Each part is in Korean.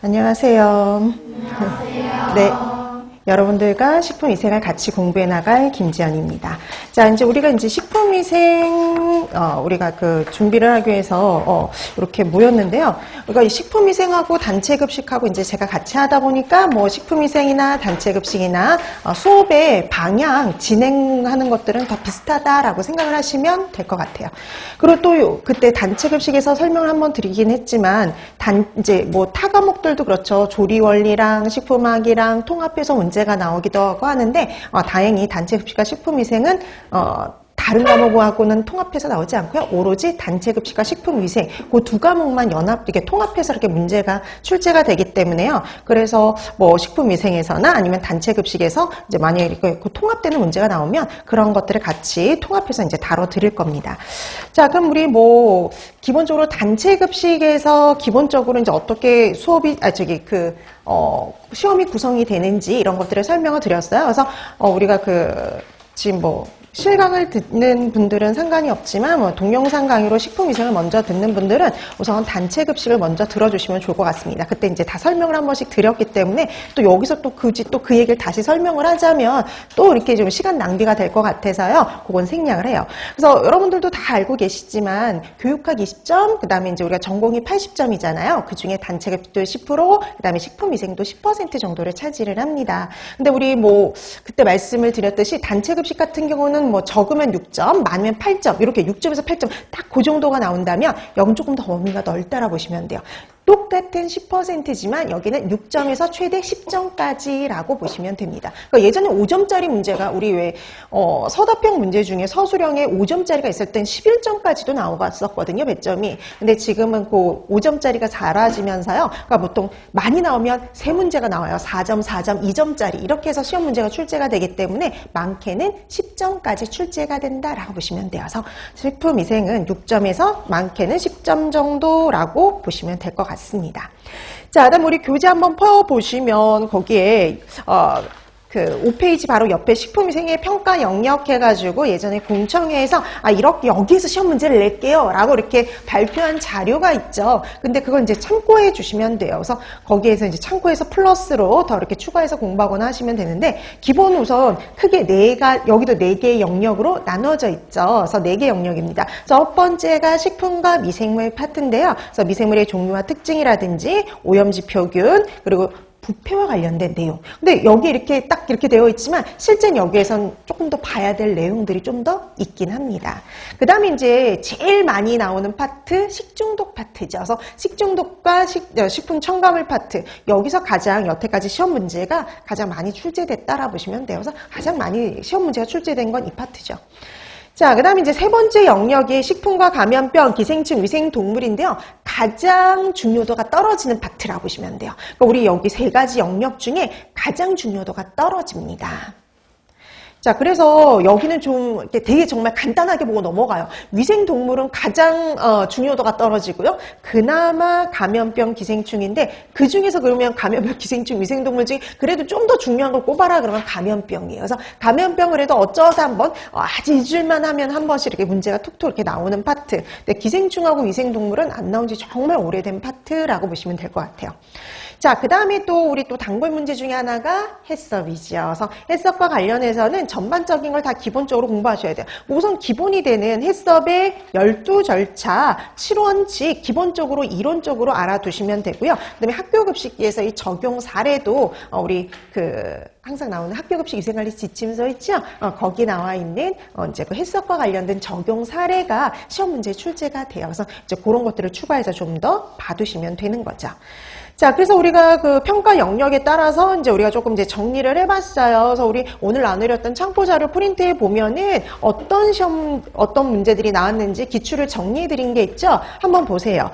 안녕하세요. 안녕하세요. 네. 여러분들과 식품위생을 같이 공부해 나갈 김지연입니다. 자, 이제 우리가 이제 식품위생, 우리가 준비를 하기 위해서, 이렇게 모였는데요. 우리가 이 식품위생하고 단체급식하고 이제 제가 같이 하다 보니까 뭐 식품위생이나 단체급식이나 수업의 방향, 진행하는 것들은 더 비슷하다라고 생각을 하시면 될 것 같아요. 그리고 또 그때 단체급식에서 설명을 한번 드리긴 했지만, 이제 뭐 타 과목들도 그렇죠. 조리원리랑 식품학이랑 통합해서 문제가 나오기도 하는데 다행히 단체급식과 식품위생은 다른 과목하고는 통합해서 나오지 않고요. 오로지 단체급식과 식품위생 그 두 과목만 이렇게 통합해서 이렇게 문제가 출제가 되기 때문에요. 그래서 뭐 식품위생에서나 아니면 단체급식에서 이제 만약에 이렇게 통합되는 문제가 나오면 그런 것들을 같이 통합해서 이제 다뤄드릴 겁니다. 자, 그럼 우리 뭐 기본적으로 단체급식에서 기본적으로 이제 어떻게 수업이 시험이 구성이 되는지 이런 것들을 설명을 드렸어요. 그래서 우리가 지금 뭐 실강을 듣는 분들은 상관이 없지만 뭐 동영상 강의로 식품위생을 먼저 듣는 분들은 우선 단체급식을 먼저 들어주시면 좋을 것 같습니다. 그때 이제 다 설명을 한 번씩 드렸기 때문에 또 여기서 또 굳이 또 그 얘기를 다시 설명을 하자면 또 이렇게 좀 시간 낭비가 될 것 같아서요. 그건 생략을 해요. 그래서 여러분들도 다 알고 계시지만 교육학 20점, 그 다음에 이제 우리가 전공이 80점이잖아요. 그 중에 단체급식도 10%, 그 다음에 식품위생도 10% 정도를 차지를 합니다. 근데 우리 뭐 그때 말씀을 드렸듯이 단체급식 같은 경우는 뭐 적으면 6점, 많으면 8점, 이렇게 6점에서 8점 딱 그 정도가 나온다면 여기 조금 더 범위가 넓다라 보시면 돼요. 똑같은 10%지만 여기는 6점에서 최대 10점까지라고 보시면 됩니다. 그러니까 예전에 5점짜리 문제가 우리 왜 서답형 문제 중에 서술형에 5점짜리가 있을 땐 11점까지도 나와봤었거든요. 배점이. 근데 지금은 그 5점짜리가 사라지면서요. 그러니까 보통 많이 나오면 3문제가 나와요. 4점, 4점, 2점짜리 이렇게 해서 시험 문제가 출제가 되기 때문에 많게는 10점까지 출제가 된다라고 보시면 돼요. 그래서 식품위생은 6점에서 많게는 10점 정도라고 보시면 될 것 같습니다. 자, 그다음 우리 교재 한번 펴보시면 거기에 5페이지 바로 옆에 식품위생의 평가 영역 해가지고 예전에 공청회에서 이렇게 여기에서 시험 문제를 낼게요 라고 이렇게 발표한 자료가 있죠. 근데 그걸 이제 참고해 주시면 돼요. 그래서 거기에서 이제 참고해서 플러스로 더 이렇게 추가해서 공부하거나 하시면 되는데 기본 우선 크게 여기도 4개의 영역으로 나눠져 있죠. 그래서 4개 영역입니다. 첫 번째가 식품과 미생물 파트인데요. 그래서 미생물의 종류와 특징이라든지 오염지표균 그리고 부패와 관련된 내용. 근데 여기 이렇게 딱 이렇게 되어 있지만 실제는 여기에선 조금 더 봐야 될 내용들이 좀 더 있긴 합니다. 그 다음에 이제 제일 많이 나오는 파트 식중독 파트죠. 그래서 식중독과 식품 첨가물 파트. 여기서 가장 여태까지 시험 문제가 가장 많이 출제됐다라 보시면 돼요. 그래서 가장 많이 시험 문제가 출제된 건 이 파트죠. 자, 그 다음에 이제 세 번째 영역이 식품과 감염병, 기생충, 위생동물인데요. 가장 중요도가 떨어지는 파트라고 보시면 돼요. 그러니까 우리 여기 3가지 영역 중에 가장 중요도가 떨어집니다. 자, 그래서 여기는 좀 이렇게 되게 정말 간단하게 보고 넘어가요. 위생동물은 가장 중요도가 떨어지고요. 그나마 감염병, 기생충인데 그 중에서 그러면 감염병, 기생충, 위생동물 중에 그래도 좀 더 중요한 걸 꼽아라 그러면 감염병이에요. 그래서 감염병을 해도 어쩌다 한번 아주 잊을만 하면 한 번씩 이렇게 문제가 툭툭 이렇게 나오는 파트. 근데 기생충하고 위생동물은 안 나온 지 정말 오래된 파트라고 보시면 될 것 같아요. 자, 그 다음에 또 우리 또 단골 문제 중에 하나가 해썹이죠. 그래서 해썹과 관련해서는 전반적인 걸 다 기본적으로 공부하셔야 돼요. 우선 기본이 되는 해썹의 12절차, 7원칙 기본적으로 이론적으로 알아두시면 되고요. 그 다음에 학교급식에서 이 적용 사례도 우리 항상 나오는 학교급식 위생관리 지침서 있죠? 거기 나와 있는 이제 그 해썹과 관련된 적용 사례가 시험 문제에 출제가 돼요. 그래서 이제 그런 것들을 추가해서 좀 더 봐두시면 되는 거죠. 자, 그래서 우리가 그 평가 영역에 따라서 이제 우리가 조금 이제 정리를 해봤어요. 그래서 우리 오늘 나누렸던 참고 자료 프린트에 보면은 어떤 문제들이 나왔는지 기출을 정리해드린 게 있죠? 한번 보세요.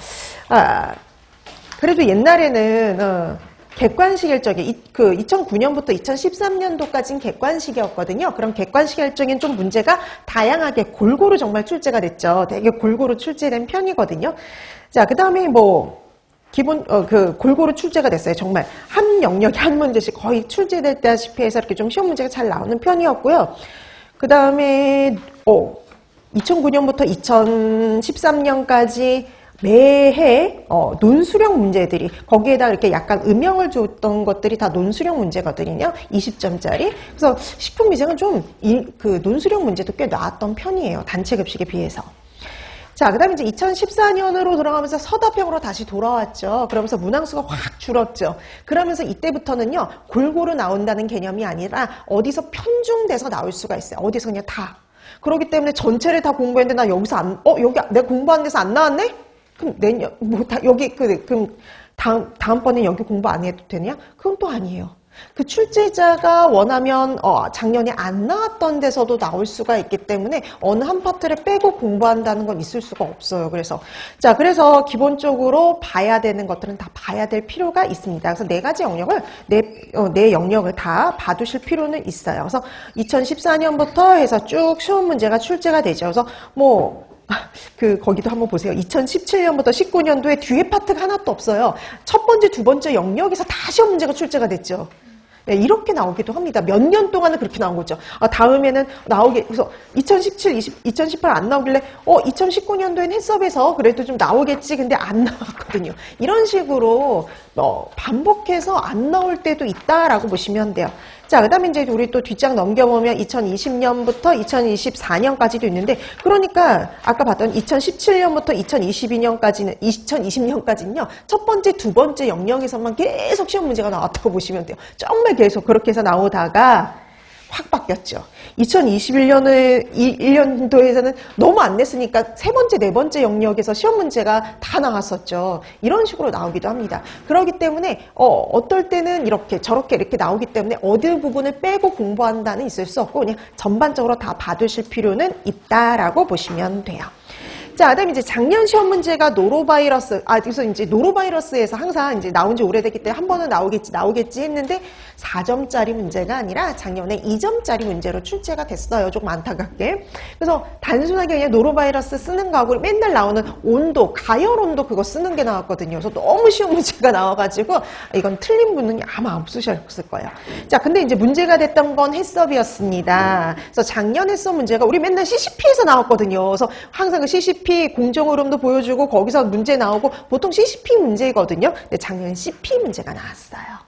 그래도 옛날에는, 객관식 일정이 2009년부터 2013년도까지는 객관식이었거든요. 그럼 객관식 일정엔 좀 문제가 다양하게 골고루 정말 출제가 됐죠. 되게 골고루 출제된 편이거든요. 자, 그 다음에 골고루 출제가 됐어요. 정말 한 영역에 한 문제씩 거의 출제됐다시피 해서 이렇게 좀 시험 문제가 잘 나오는 편이었고요. 그 다음에 2009년부터 2013년까지 매해 논술형 문제들이 거기에다 이렇게 약간 음영을 줬던 것들이 다 논술형 문제거든요. 20점짜리. 그래서 식품위생은 좀 그 논술형 문제도 꽤 나왔던 편이에요. 단체 급식에 비해서. 자, 그 다음에 이제 2014년으로 돌아가면서 서답형으로 다시 돌아왔죠. 그러면서 문항수가 확 줄었죠. 그러면서 이때부터는요, 골고루 나온다는 개념이 아니라 어디서 편중돼서 나올 수가 있어요. 어디서 그냥 다. 그렇기 때문에 전체를 다 공부했는데 나 여기서 여기 내가 공부한 데서 안 나왔네? 그럼 그럼 다음번에 여기 공부 안 해도 되냐? 그건 또 아니에요. 그 출제자가 원하면 작년에 안 나왔던 데서도 나올 수가 있기 때문에 어느 한 파트를 빼고 공부한다는 건 있을 수가 없어요. 그래서 기본적으로 봐야 되는 것들은 다 봐야 될 필요가 있습니다. 그래서 네 가지 영역을 내 영역을 다 봐두실 필요는 있어요. 그래서 2014년부터 해서 쭉 시험 문제가 출제가 되죠. 그래서 거기도 한번 보세요. 2017년부터 19년도에 뒤에 파트가 하나도 없어요. 첫 번째, 두 번째 영역에서 다 시험 문제가 출제가 됐죠. 네, 이렇게 나오기도 합니다. 몇 년 동안은 그렇게 나온 거죠. 다음에는 그래서 2017, 2018 안 나오길래 2019년도엔 해썹에서 그래도 좀 나오겠지. 근데 안 나왔거든요. 이런 식으로 반복해서 안 나올 때도 있다라고 보시면 돼요. 자, 그 다음에 이제 우리 또 뒷장 넘겨보면 2020년부터 2024년까지도 있는데, 그러니까 아까 봤던 2017년부터 2020년까지는요, 첫 번째, 두 번째 영역에서만 계속 시험 문제가 나왔다고 보시면 돼요. 정말 계속 그렇게 해서 나오다가 확 바뀌었죠. 2021년도에서는 너무 안 냈으니까 세 번째, 네 번째 영역에서 시험 문제가 다 나왔었죠. 이런 식으로 나오기도 합니다. 그렇기 때문에 어떨 때는 저렇게 나오기 때문에 어느 부분을 빼고 공부한다는 있을 수 없고 그냥 전반적으로 다 봐두실 필요는 있다라고 보시면 돼요. 자, 그다음에 이제 작년 시험 문제가 그래서 이제 노로바이러스에서 항상 이제 나온 지 오래됐기 때문에 한 번은 나오겠지 했는데 4점짜리 문제가 아니라 작년에 2점짜리 문제로 출제가 됐어요. 조금 안타깝게. 그래서 단순하게 그냥 노로바이러스 쓰는 거하고 맨날 나오는 온도, 가열 온도 그거 쓰는 게 나왔거든요. 그래서 너무 쉬운 문제가 나와가지고 이건 틀린 분은 아마 없으셨을 거예요. 자, 근데 이제 문제가 됐던 건 해썹이었습니다. 그래서 작년 해썹 문제가 우리 맨날 CCP에서 나왔거든요. 그래서 항상 그 CCP 공정 흐름도 보여주고 거기서 문제 나오고 보통 CCP 문제거든요. 근데 작년 CP 문제가 나왔어요.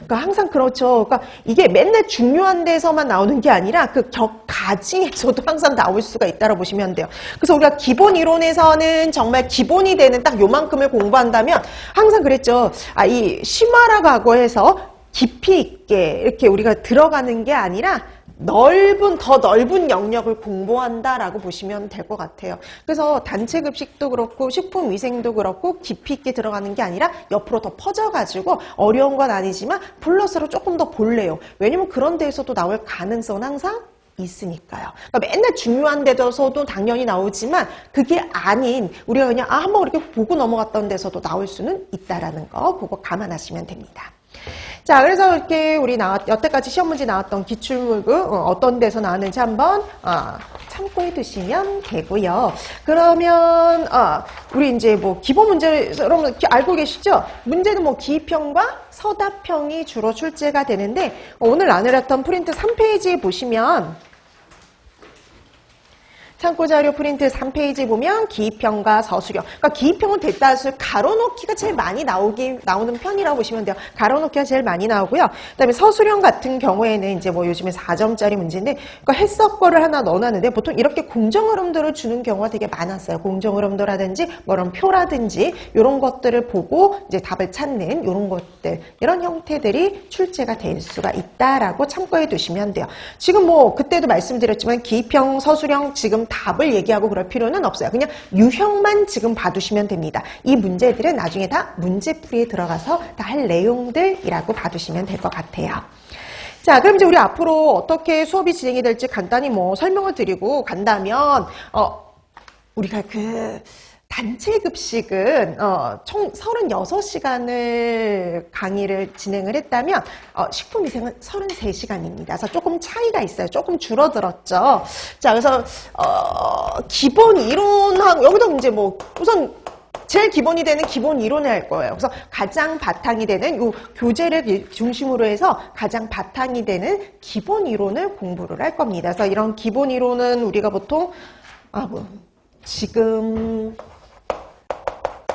그러니까 항상 그렇죠. 그러니까 이게 맨날 중요한 데서만 나오는 게 아니라 그 격가지에서도 항상 나올 수가 있다고 보시면 돼요. 그래서 우리가 기본 이론에서는 정말 기본이 되는 딱 요만큼을 공부한다면 항상 그랬죠. 이 심화라고 해서 깊이 있게 이렇게 우리가 들어가는 게 아니라 더 넓은 영역을 공부한다라고 보시면 될 것 같아요. 그래서 단체 급식도 그렇고 식품위생도 그렇고 깊이 있게 들어가는 게 아니라 옆으로 더 퍼져가지고 어려운 건 아니지만 플러스로 조금 더 볼래요. 왜냐면 그런 데에서도 나올 가능성은 항상 있으니까요. 그러니까 맨날 중요한 데서도 당연히 나오지만 그게 아닌 우리가 그냥 한번 이렇게 보고 넘어갔던 데서도 나올 수는 있다라는 거 그거 감안하시면 됩니다. 자, 그래서 이렇게 우리 여태까지 시험 문제 나왔던 기출문구 어떤 데서 나왔는지 한번 참고해 두시면 되고요. 그러면 우리 이제 기본 문제 여러분 알고 계시죠? 문제는 기입형과 서답형이 주로 출제가 되는데 오늘 나누었던 프린트 3페이지에 보시면 참고자료 프린트 3페이지 보면 기입형과 서술형. 그러니까 기입형은 대다수 가로놓기가 제일 많이 나오는 편이라고 보시면 돼요. 가로놓기가 제일 많이 나오고요. 그다음에 서술형 같은 경우에는 이제 요즘에 4점짜리 문제인데, 그러니까 해석 거를 하나 넣어놨는데 보통 이렇게 공정 흐름도를 주는 경우가 되게 많았어요. 공정 흐름도라든지 이런 표라든지 이런 것들을 보고 이제 답을 찾는 이런 것들, 이런 형태들이 출제가 될 수가 있다라고 참고해 두시면 돼요. 지금 그때도 말씀드렸지만 기입형, 서술형 지금 답을 얘기하고 그럴 필요는 없어요. 그냥 유형만 지금 봐두시면 됩니다. 이 문제들은 나중에 다 문제풀이에 들어가서 다 할 내용들이라고 봐두시면 될 것 같아요. 자, 그럼 이제 우리 앞으로 어떻게 수업이 진행이 될지 간단히 설명을 드리고 간다면 우리가 단체 급식은 총 36시간을 강의를 진행을 했다면 식품위생은 33시간입니다. 그래서 조금 차이가 있어요. 조금 줄어들었죠. 자, 그래서 기본 이론하고 여기도 이제 우선 제일 기본이 되는 기본 이론을 할 거예요. 그래서 가장 바탕이 되는 이 교재를 중심으로 해서 가장 바탕이 되는 기본 이론을 공부를 할 겁니다. 그래서 이런 기본 이론은 우리가 보통 지금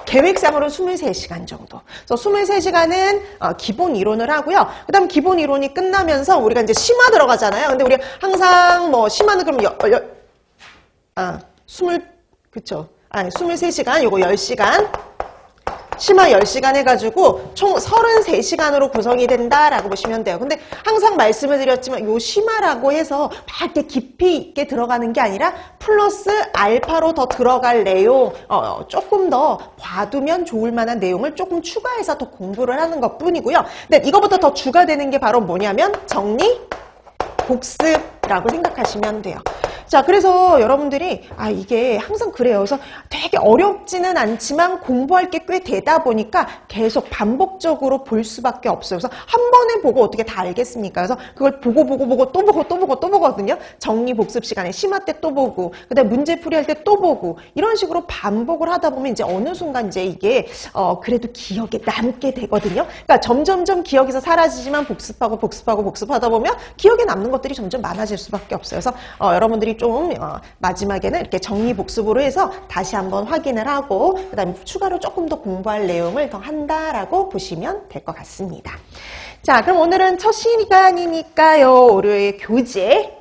계획상으로는 23시간 정도. 그래서 23시간은 기본 이론을 하고요. 그 다음 기본 이론이 끝나면서 우리가 이제 심화 들어가잖아요. 근데 우리가 항상 뭐 심화는 그럼 23시간, 요거 10시간. 심화 10시간 해가지고 총 33시간으로 구성이 된다라고 보시면 돼요. 근데 항상 말씀을 드렸지만 요 심화라고 해서 막 이렇게 깊이 있게 들어가는 게 아니라 플러스 알파로 더 들어갈 내용, 조금 더 봐두면 좋을 만한 내용을 조금 추가해서 더 공부를 하는 것 뿐이고요. 근데 이거보다 더 주가 되는 게 바로 뭐냐면 정리, 복습이라고 생각하시면 돼요. 자, 그래서 여러분들이 이게 항상 그래요. 그래서 되게 어렵지는 않지만 공부할 게 꽤 되다 보니까 계속 반복적으로 볼 수밖에 없어요. 그래서 한 번에 보고 어떻게 다 알겠습니까? 그래서 그걸 보고 또 보거든요. 정리 복습 시간에 심화 때 또 보고, 그다음에 문제 풀이할 때 또 보고, 이런 식으로 반복을 하다 보면 이제 어느 순간 이제 이게 그래도 기억에 남게 되거든요. 그러니까 점점점 기억에서 사라지지만 복습하다 보면 기억에 남는 것들이 점점 많아질 수밖에 없어요. 그래서 여러분들이 좀 마지막에는 이렇게 정리 복습으로 해서 다시 한번 확인을 하고 그다음에 추가로 조금 더 공부할 내용을 더 한다라고 보시면 될 것 같습니다. 자, 그럼 오늘은 첫 시간이니까요. 월요일 교재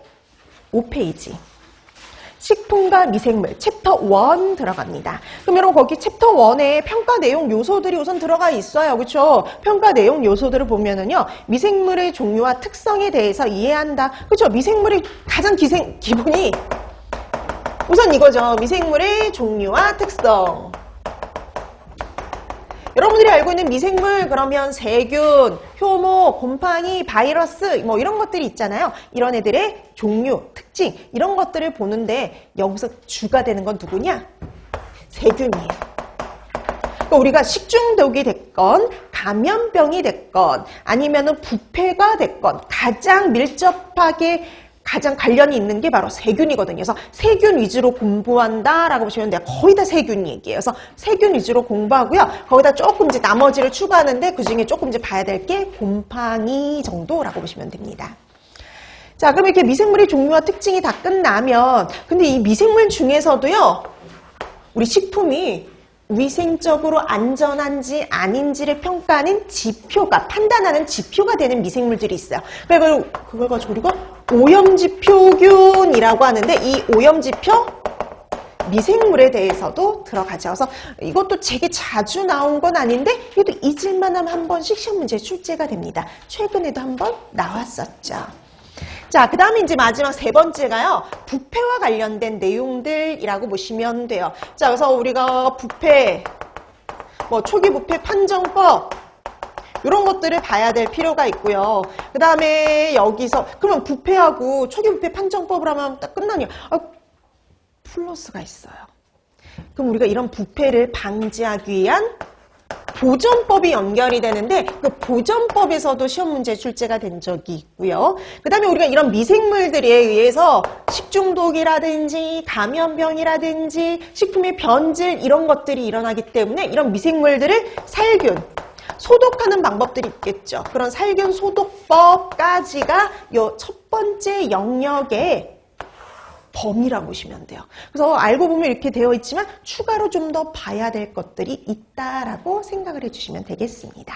5페이지 식품과 미생물 챕터 1 들어갑니다. 그럼 여러분 거기 챕터 1에 평가 내용 요소들이 우선 들어가 있어요. 그렇죠? 평가 내용 요소들을 보면은요. 미생물의 종류와 특성에 대해서 이해한다. 그렇죠? 미생물의 가장 기본이 우선 이거죠. 미생물의 종류와 특성. 여러분들이 알고 있는 미생물 그러면 세균, 효모, 곰팡이, 바이러스 뭐 이런 것들이 있잖아요. 이런 애들의 종류, 특징 이런 것들을 보는데 여기서 주가 되는 건 누구냐? 세균이에요. 그러니까 우리가 식중독이 됐건 감염병이 됐건 아니면은 부패가 됐건 가장 밀접하게 가장 관련이 있는 게 바로 세균이거든요. 그래서 세균 위주로 공부한다라고 보시면 돼요. 거의 다 세균 얘기예요. 그래서 세균 위주로 공부하고요. 거기다 조금 이제 나머지를 추가하는데 그 중에 조금 이제 봐야 될 게 곰팡이 정도라고 보시면 됩니다. 자, 그럼 이렇게 미생물의 종류와 특징이 다 끝나면 근데 이 미생물 중에서도요. 우리 식품이 위생적으로 안전한지 아닌지를 평가하는 지표가 판단하는 지표가 되는 미생물들이 있어요. 그걸 가지고 우리가 오염지표균이라고 하는데 이 오염지표 미생물에 대해서도 들어가죠. 그래서 이것도 되게 자주 나온 건 아닌데 그래도 잊을만 하면 한 번씩 시험 문제에 출제가 됩니다. 최근에도 한 번 나왔었죠. 자, 그 다음에 이제 마지막 세 번째가요. 부패와 관련된 내용들이라고 보시면 돼요. 자, 그래서 우리가 부패, 뭐 초기 부패 판정법 이런 것들을 봐야 될 필요가 있고요. 그 다음에 여기서 그러면 부패하고 초기 부패 판정법을 하면 딱 끝나냐? 플러스가 있어요. 그럼 우리가 이런 부패를 방지하기 위한 보전법이 연결이 되는데 그 보전법에서도 시험 문제 출제가 된 적이 있고요. 그 다음에 우리가 이런 미생물들에 의해서 식중독이라든지 감염병이라든지 식품의 변질 이런 것들이 일어나기 때문에 이런 미생물들을 살균, 소독하는 방법들이 있겠죠. 그런 살균 소독법까지가 요 첫 번째 영역에 범위라고 보시면 돼요. 그래서 알고 보면 이렇게 되어 있지만 추가로 좀 더 봐야 될 것들이 있다라고 생각을 해주시면 되겠습니다.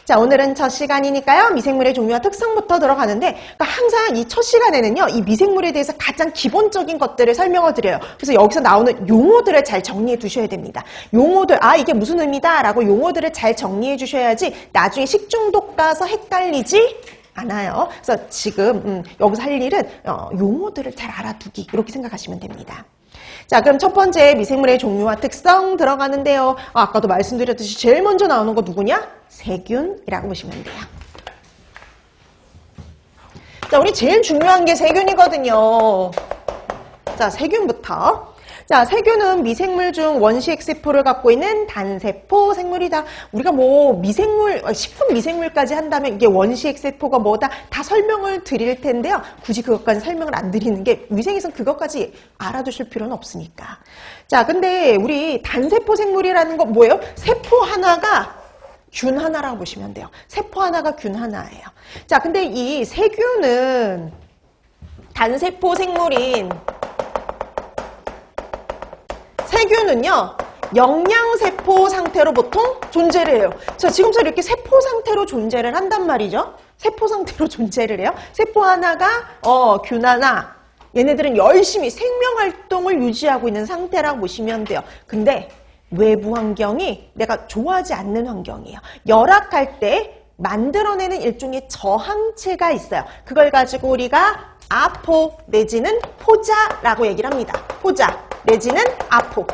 자, 오늘은 첫 시간이니까요. 미생물의 종류와 특성부터 들어가는데 그러니까 항상 이 첫 시간에는요. 이 미생물에 대해서 가장 기본적인 것들을 설명을 드려요. 그래서 여기서 나오는 용어들을 잘 정리해 두셔야 됩니다. 용어들, 이게 무슨 의미다 라고 용어들을 잘 정리해 주셔야지 나중에 식중독 가서 헷갈리지 않아요. 그래서 지금 여기서 할 일은 용어들을 잘 알아두기 이렇게 생각하시면 됩니다. 자, 그럼 첫 번째 미생물의 종류와 특성 들어가는데요. 아까도 말씀드렸듯이 제일 먼저 나오는 거 누구냐? 세균이라고 보시면 돼요. 자, 우리 제일 중요한 게 세균이거든요. 자, 세균부터. 자, 세균은 미생물 중 원시핵세포를 갖고 있는 단세포 생물이다. 우리가 뭐 미생물, 식품 미생물까지 한다면 이게 원시핵세포가 뭐다 다 설명을 드릴 텐데요. 굳이 그것까지 설명을 안 드리는 게 위생에선 그것까지 알아두실 필요는 없으니까. 자, 근데 우리 단세포 생물이라는 건 뭐예요? 세포 하나가 균 하나라고 보시면 돼요. 세포 하나가 균 하나예요. 자, 근데 이 세균은 단세포 생물인 세균은요, 영양세포 상태로 보통 존재를 해요. 자, 지금처럼 이렇게 세포 상태로 존재를 한단 말이죠. 세포 상태로 존재를 해요. 세포 하나가, 균 하나. 얘네들은 열심히 생명활동을 유지하고 있는 상태라고 보시면 돼요. 근데 외부 환경이 내가 좋아하지 않는 환경이에요. 열악할 때 만들어내는 일종의 저항체가 있어요. 그걸 가지고 우리가 아포 내지는 포자라고 얘기를 합니다. 포자 내지는 아포.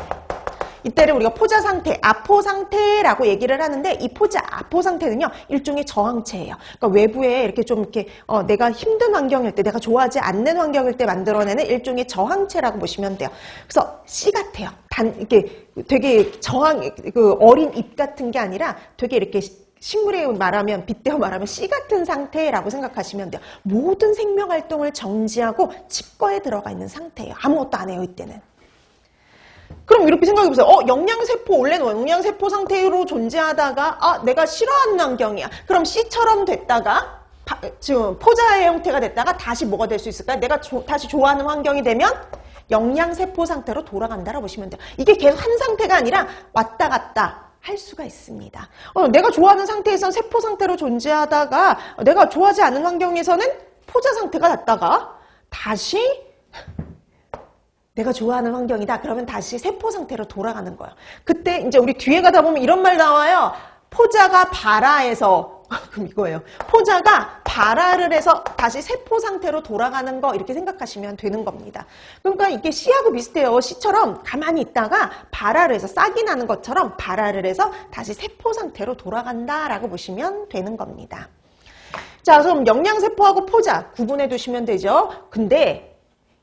이때를 우리가 포자 상태, 아포 상태라고 얘기를 하는데 이 포자, 아포 상태는요 일종의 저항체예요. 그러니까 외부에 이렇게 좀 이렇게 내가 힘든 환경일 때, 내가 좋아하지 않는 환경일 때 만들어내는 일종의 저항체라고 보시면 돼요. 그래서 씨 같아요. 이렇게 되게 어린 잎 같은 게 아니라 되게 이렇게 식물에 말하면, 빗대어 말하면 씨 같은 상태라고 생각하시면 돼요. 모든 생명 활동을 정지하고 칩거에 들어가 있는 상태예요. 아무것도 안 해요, 이때는. 그럼 이렇게 생각해보세요. 영양세포, 원래는 영양세포 상태로 존재하다가, 내가 싫어하는 환경이야. 그럼 씨처럼 됐다가, 지금 포자의 형태가 됐다가 다시 뭐가 될 수 있을까요? 내가 다시 좋아하는 환경이 되면 영양세포 상태로 돌아간다라고 보시면 돼요. 이게 계속 한 상태가 아니라 왔다 갔다 할 수가 있습니다. 내가 좋아하는 상태에선 세포 상태로 존재하다가, 내가 좋아하지 않은 환경에서는 포자 상태가 됐다가, 다시 내가 좋아하는 환경이다. 그러면 다시 세포 상태로 돌아가는 거예요. 그때 이제 우리 뒤에 가다 보면 이런 말 나와요. 포자가 발아해서 그럼 이거예요. 포자가 발아를 해서 다시 세포 상태로 돌아가는 거 이렇게 생각하시면 되는 겁니다. 그러니까 이게 씨하고 비슷해요. 씨처럼 가만히 있다가 발아를 해서 싹이 나는 것처럼 발아를 해서 다시 세포 상태로 돌아간다라고 보시면 되는 겁니다. 자, 그럼 영양세포하고 포자 구분해 두시면 되죠. 근데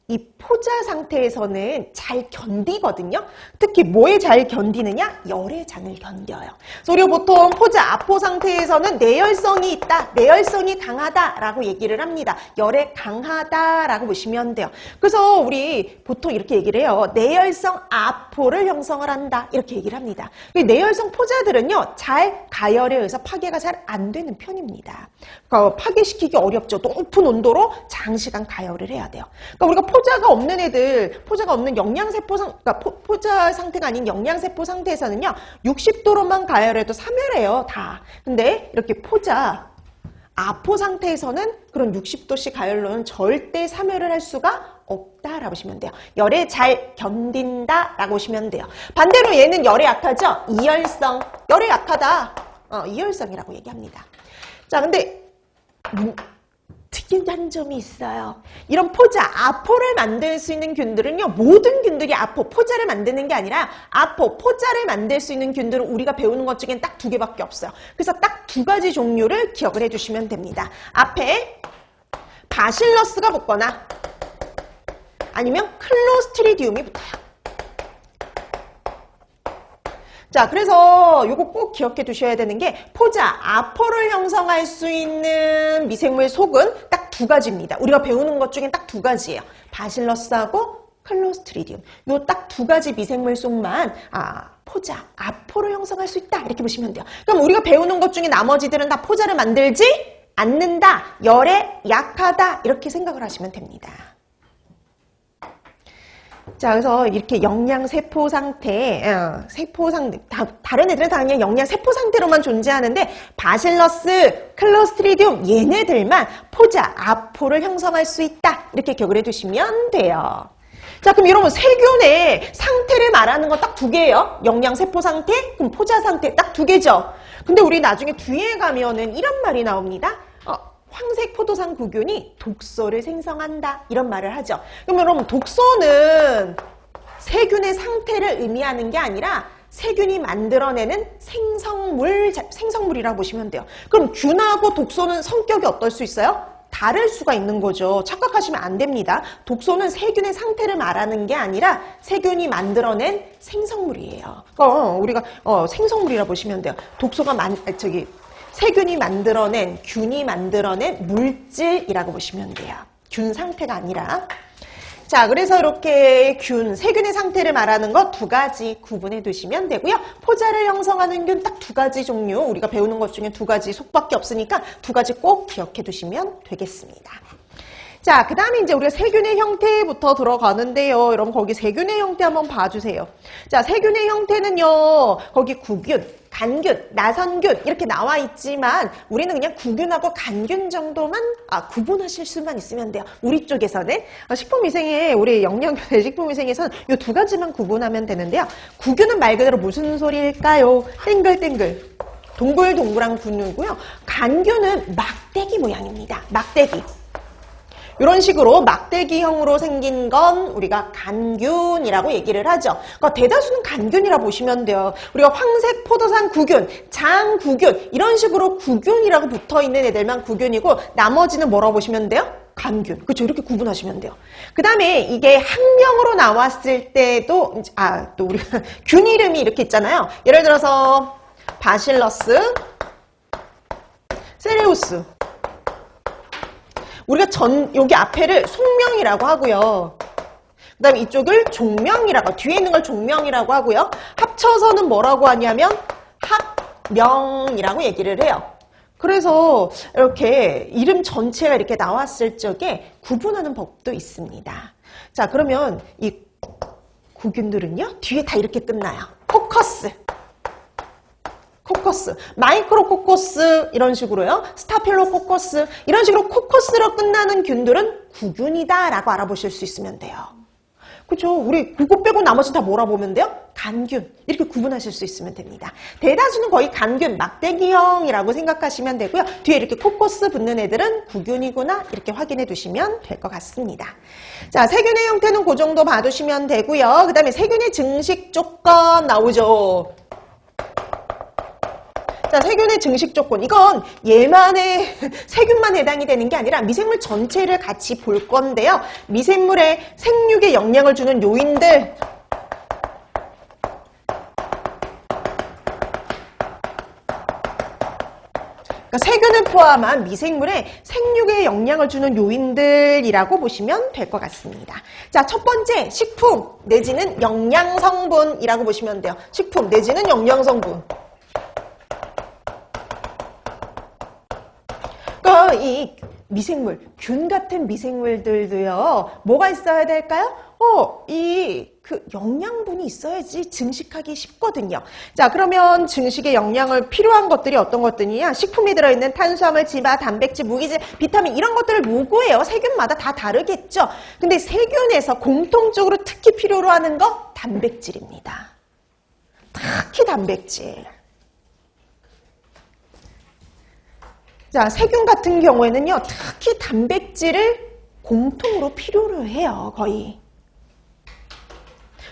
이 포자 상태에서는 잘 견디거든요. 특히 뭐에 잘 견디느냐? 열에 잘 견뎌요. 그래서 우리가 보통 포자, 아포 상태에서는 내열성이 있다, 내열성이 강하다라고 얘기를 합니다. 열에 강하다라고 보시면 돼요. 그래서 우리 보통 이렇게 얘기를 해요. 내열성 아포를 형성을 한다, 이렇게 얘기를 합니다. 내열성 포자들은요, 잘 가열에 의해서 파괴가 잘 안 되는 편입니다. 그러니까 파괴시키기 어렵죠. 높은 온도로 장시간 가열을 해야 돼요. 그러니까 우리가 포자가 없는 애들, 포자가 없는 영양세포 그러니까 포자 상태가 아닌 영양세포 상태에서는요, 60도로만 가열해도 사멸해요, 다. 근데 이렇게 포자, 아포 상태에서는 그런 60도씨 가열로는 절대 사멸을 할 수가 없다라고 보시면 돼요. 열에 잘 견딘다라고 보시면 돼요. 반대로 얘는 열에 약하죠? 이열성, 열에 약하다. 이열성이라고 얘기합니다. 자, 근데 특이한 점이 있어요. 이런 포자, 아포를 만들 수 있는 균들은요, 모든 균들이 아포, 포자를 만드는 게 아니라 아포, 포자를 만들 수 있는 균들은 우리가 배우는 것 중엔 딱 2개밖에 없어요. 그래서 딱 2가지 종류를 기억을 해주시면 됩니다. 앞에 바실러스가 붙거나 아니면 클로스트리디움이 붙어요. 자, 그래서 요거 꼭 기억해 두셔야 되는 게 포자, 아포를 형성할 수 있는 미생물 속은 딱 2가지입니다. 우리가 배우는 것 중엔 딱 2가지예요. 바실러스하고 클로스트리디움. 요 딱 2가지 미생물 속만 포자, 아포를 형성할 수 있다, 이렇게 보시면 돼요. 그럼 우리가 배우는 것 중에 나머지들은 다 포자를 만들지 않는다, 열에 약하다, 이렇게 생각을 하시면 됩니다. 자, 그래서 이렇게 영양세포 상태, 다른 애들은 다 그냥 영양세포 상태로만 존재하는데 바실러스, 클로스트리디움 얘네들만 포자, 아포를 형성할 수 있다, 이렇게 기억을 해두시면 돼요. 자, 그럼 여러분 세균의 상태를 말하는 건 딱 2개예요. 영양세포 상태, 그럼 포자 상태 딱 2개죠. 근데 우리 나중에 뒤에 가면은 이런 말이 나옵니다. 황색 포도상 구균이 독소를 생성한다, 이런 말을 하죠. 그럼 여러분 독소는 세균의 상태를 의미하는 게 아니라 세균이 만들어내는 생성물이라고 보시면 돼요. 그럼 균하고 독소는 성격이 어떨 수 있어요? 다를 수가 있는 거죠. 착각하시면 안 됩니다. 독소는 세균의 상태를 말하는 게 아니라 세균이 만들어낸 생성물이에요. 우리가 생성물이라고 보시면 돼요. 독소가 세균이 만들어낸, 균이 만들어낸 물질이라고 보시면 돼요. 균 상태가 아니라. 자, 그래서 이렇게 세균의 상태를 말하는 거 2가지 구분해 두시면 되고요. 포자를 형성하는 균 딱 2가지 종류, 우리가 배우는 것 중에 2가지 속밖에 없으니까 2가지 꼭 기억해 두시면 되겠습니다. 자, 그 다음에 이제 우리가 세균의 형태부터 들어가는데요. 여러분, 거기 세균의 형태 한번 봐주세요. 자, 세균의 형태는요, 거기 구균, 간균, 나선균 이렇게 나와 있지만 우리는 그냥 구균하고 간균 정도만 구분하실 수만 있으면 돼요. 우리 쪽에서는 식품위생에 우리 영양교대 식품위생에서는 이 두 가지만 구분하면 되는데요. 구균은 말 그대로 무슨 소리일까요? 땡글땡글 동글동글한 균이고요. 간균은 막대기 모양입니다. 막대기. 이런 식으로 막대기형으로 생긴 건 우리가 간균이라고 얘기를 하죠. 그러니까 대다수는 간균이라 보시면 돼요. 우리가 황색 포도산 구균, 장구균 이런 식으로 구균이라고 붙어있는 애들만 구균이고 나머지는 뭐라고 보시면 돼요? 간균. 그렇죠. 이렇게 구분하시면 돼요. 그 다음에 이게 학명으로 나왔을 때도 또 우리가 균 이름이 이렇게 있잖아요. 예를 들어서 바실러스, 세레우스. 우리가 여기 앞에를 속명이라고 하고요. 그 다음에 이쪽을 종명이라고, 뒤에 있는 걸 종명이라고 하고요. 합쳐서는 뭐라고 하냐면 학명이라고 얘기를 해요. 그래서 이렇게 이름 전체가 이렇게 나왔을 적에 구분하는 법도 있습니다. 자, 그러면 이 구균들은요, 뒤에 다 이렇게 끝나요. 코커스. 코커스, 마이크로코커스 이런 식으로요. 스타필로코커스 이런 식으로 코커스로 끝나는 균들은 구균이다 라고 알아보실 수 있으면 돼요. 그렇죠? 우리 그거 빼고 나머지는 다 뭐라 보면 돼요? 간균 이렇게 구분하실 수 있으면 됩니다. 대다수는 거의 간균, 막대기형이라고 생각하시면 되고요. 뒤에 이렇게 코커스 붙는 애들은 구균이구나 이렇게 확인해 두시면 될 것 같습니다. 자, 세균의 형태는 그 정도 봐두시면 되고요. 그 다음에 세균의 증식 조건 나오죠. 자, 세균의 증식 조건. 이건 얘만의 세균만 해당이 되는 게 아니라 미생물 전체를 같이 볼 건데요. 미생물의 생육에 영향을 주는 요인들. 그러니까 세균을 포함한 미생물의 생육에 영향을 주는 요인들이라고 보시면 될 것 같습니다. 자, 첫 번째 식품 내지는 영양성분이라고 보시면 돼요. 식품 내지는 영양성분. 이 미생물, 균 같은 미생물들도요, 뭐가 있어야 될까요? 영양분이 있어야지 증식하기 쉽거든요. 자, 그러면 증식에 영양을 필요한 것들이 어떤 것들이냐? 식품에 들어있는 탄수화물, 지방, 단백질, 무기질, 비타민 이런 것들을 요구해요. 세균마다 다 다르겠죠. 근데 세균에서 공통적으로 특히 필요로 하는 거 단백질입니다. 특히 단백질. 자, 세균 같은 경우에는요, 특히 단백질을 공통으로 필요로 해요, 거의.